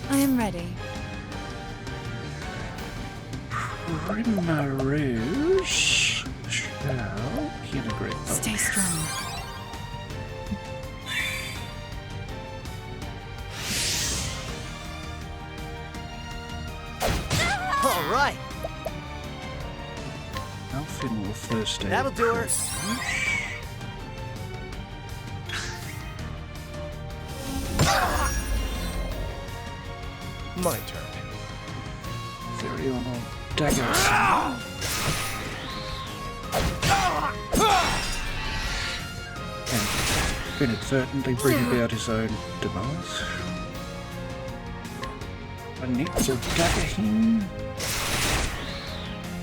I am ready. Primrose shall integrate. Stay strong. All right. Alfin will first aid. That'll do her. My turn. Therion will dagger. And inadvertently bring about his own demise. I need to dagger him.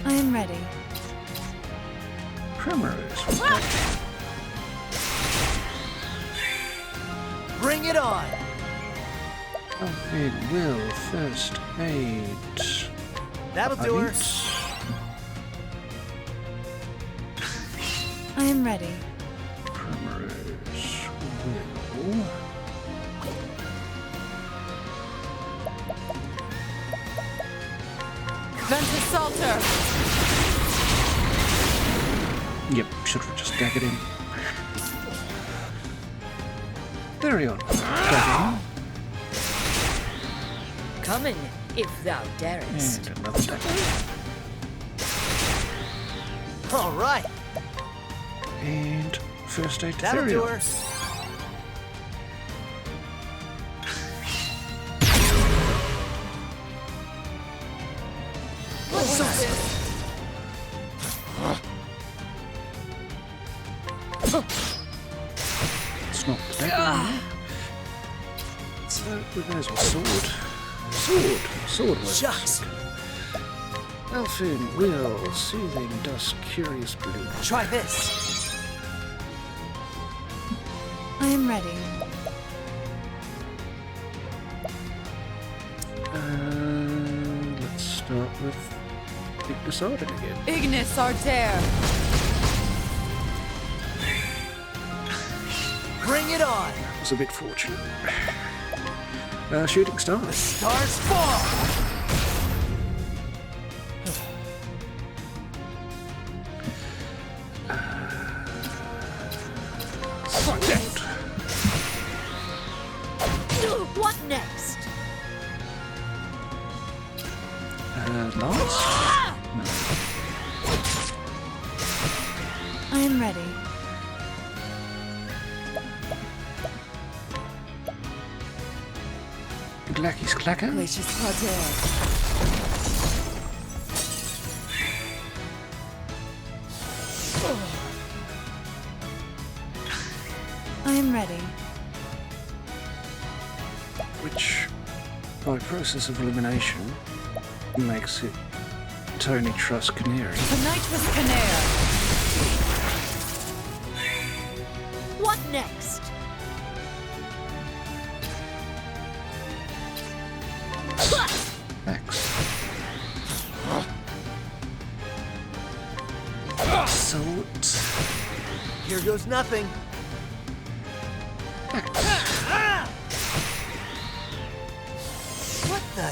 I am ready. Primrose will dagger. Bring it on. Alfin will first aid. That'll do her. I am ready. Primrose will. Ventus Salter. Yep, should have just daggered him. There we are. Dagger. Coming, if thou darest. And another dagger. All right. And first aid to That'll do her. What's this? It's not the dagger. So there's a sword. Sword works. Shucks. Elfin, will, soothing, dust, curious blue. Try this. I am ready. Let's start with Ignis Arden again. Ignis Arter! Bring it on. That was a bit fortunate. Shooting stars. Stars fall. What next? Lance? No. I am ready. Glacky's Clacker? Gracious Pater. I am ready. Which, by process of elimination, makes it Tony Trust Canary. Tonight was Canare. What next? X. Salt. Here goes nothing. What the?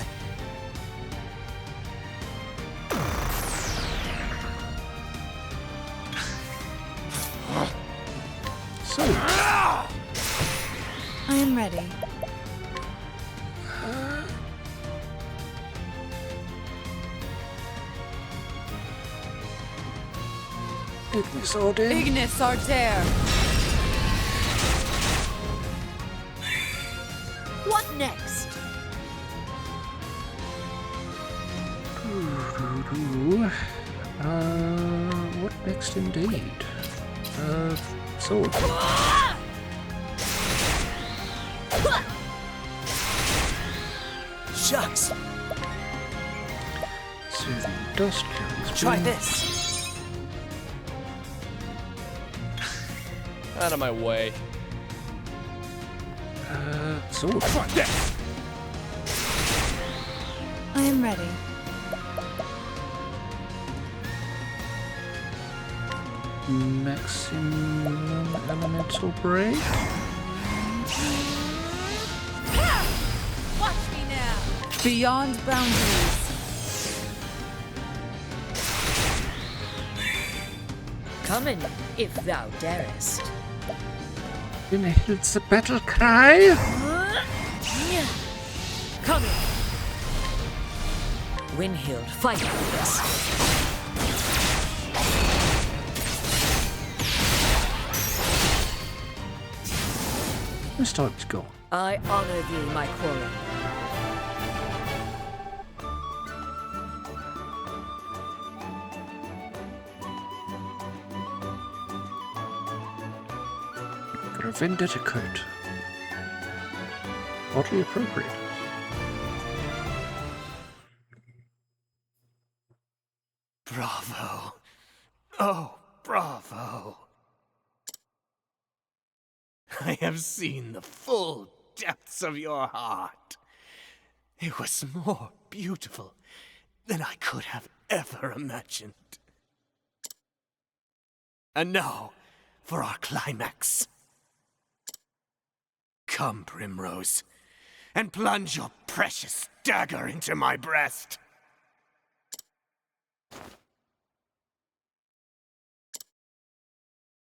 So, I am ready. Ignis Arden. Ignis Arter! What next? What next indeed? Sword. Shucks. Soothing dust carries. Try blue. this. Out of my way. Sword. Try this. I am ready. Maximum elemental break. Watch me now! Beyond boundaries. Coming, if thou darest. It's a battle cry. Coming. Windhild, fight for us. This time it's gone. I honor thee, my quarry. Got a vendetta coat. Oddly appropriate. Bravo. Oh, bravo. I have seen the full depths of your heart. It was more beautiful than I could have ever imagined. And now, for our climax. Come, Primrose, and plunge your precious dagger into my breast.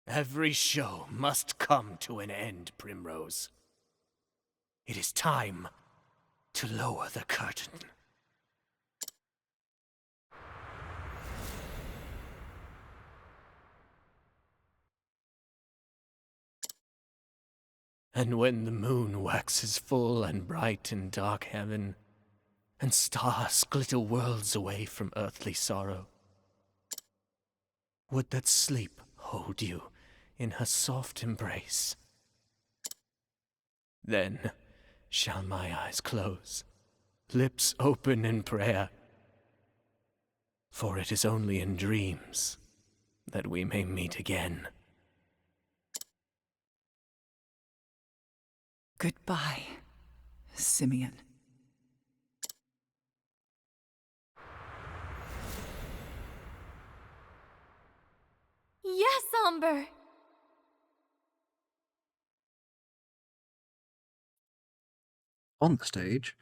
Every show must come to an end, Primrose. It is time to lower the curtain. And when the moon waxes full and bright in dark heaven, and stars glitter worlds away from earthly sorrow, would that sleep hold you in her soft embrace? Then shall my eyes close, lips open in prayer, for it is only in dreams that we may meet again. Goodbye, Simeon. Yes, Umber! On the stage,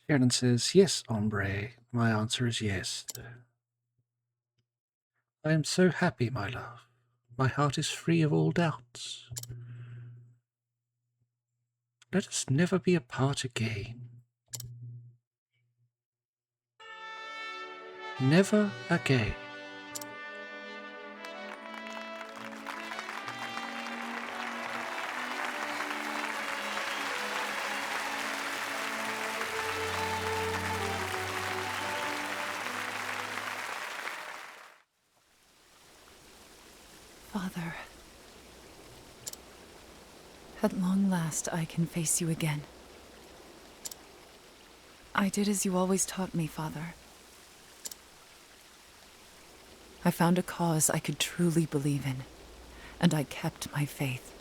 Shannon says, "Yes, hombre." My answer is yes. I am so happy, my love. My heart is free of all doubts. Let us never be apart again. Never again. Father, at long last I can face you again. I did as you always taught me, Father. I found a cause I could truly believe in, and I kept my faith.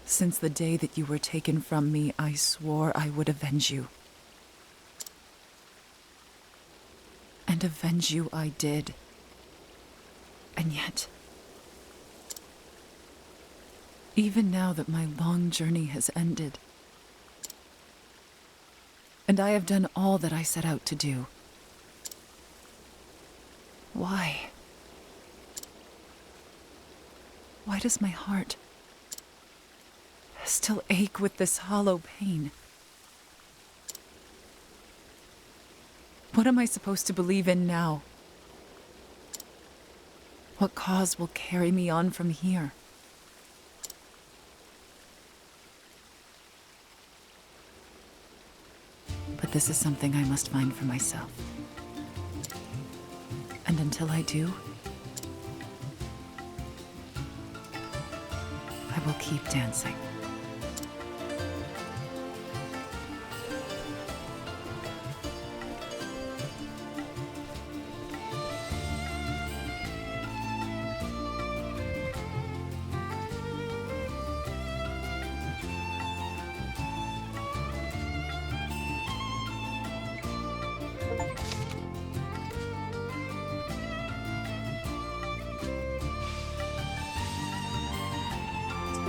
Since the day that you were taken from me, I swore I would avenge you. And avenge you I did. And yet, even now that my long journey has ended, and I have done all that I set out to do, why? Why does my heart still ache with this hollow pain? What am I supposed to believe in now? What cause will carry me on from here? But this is something I must find for myself. And until I do, I will keep dancing.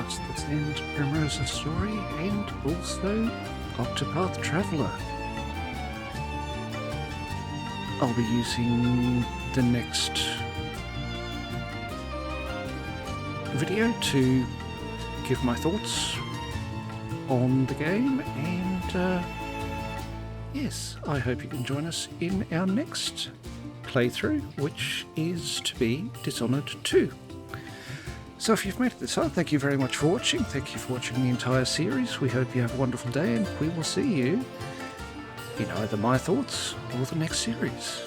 That's the end of Primrose's story, and also Octopath Traveler. I'll be using the next video to give my thoughts on the game, and yes, I hope you can join us in our next playthrough, which is to be Dishonored 2. So if you've made it this far, thank you very much for watching. Thank you for watching the entire series. We hope you have a wonderful day, and we will see you in either my thoughts or the next series.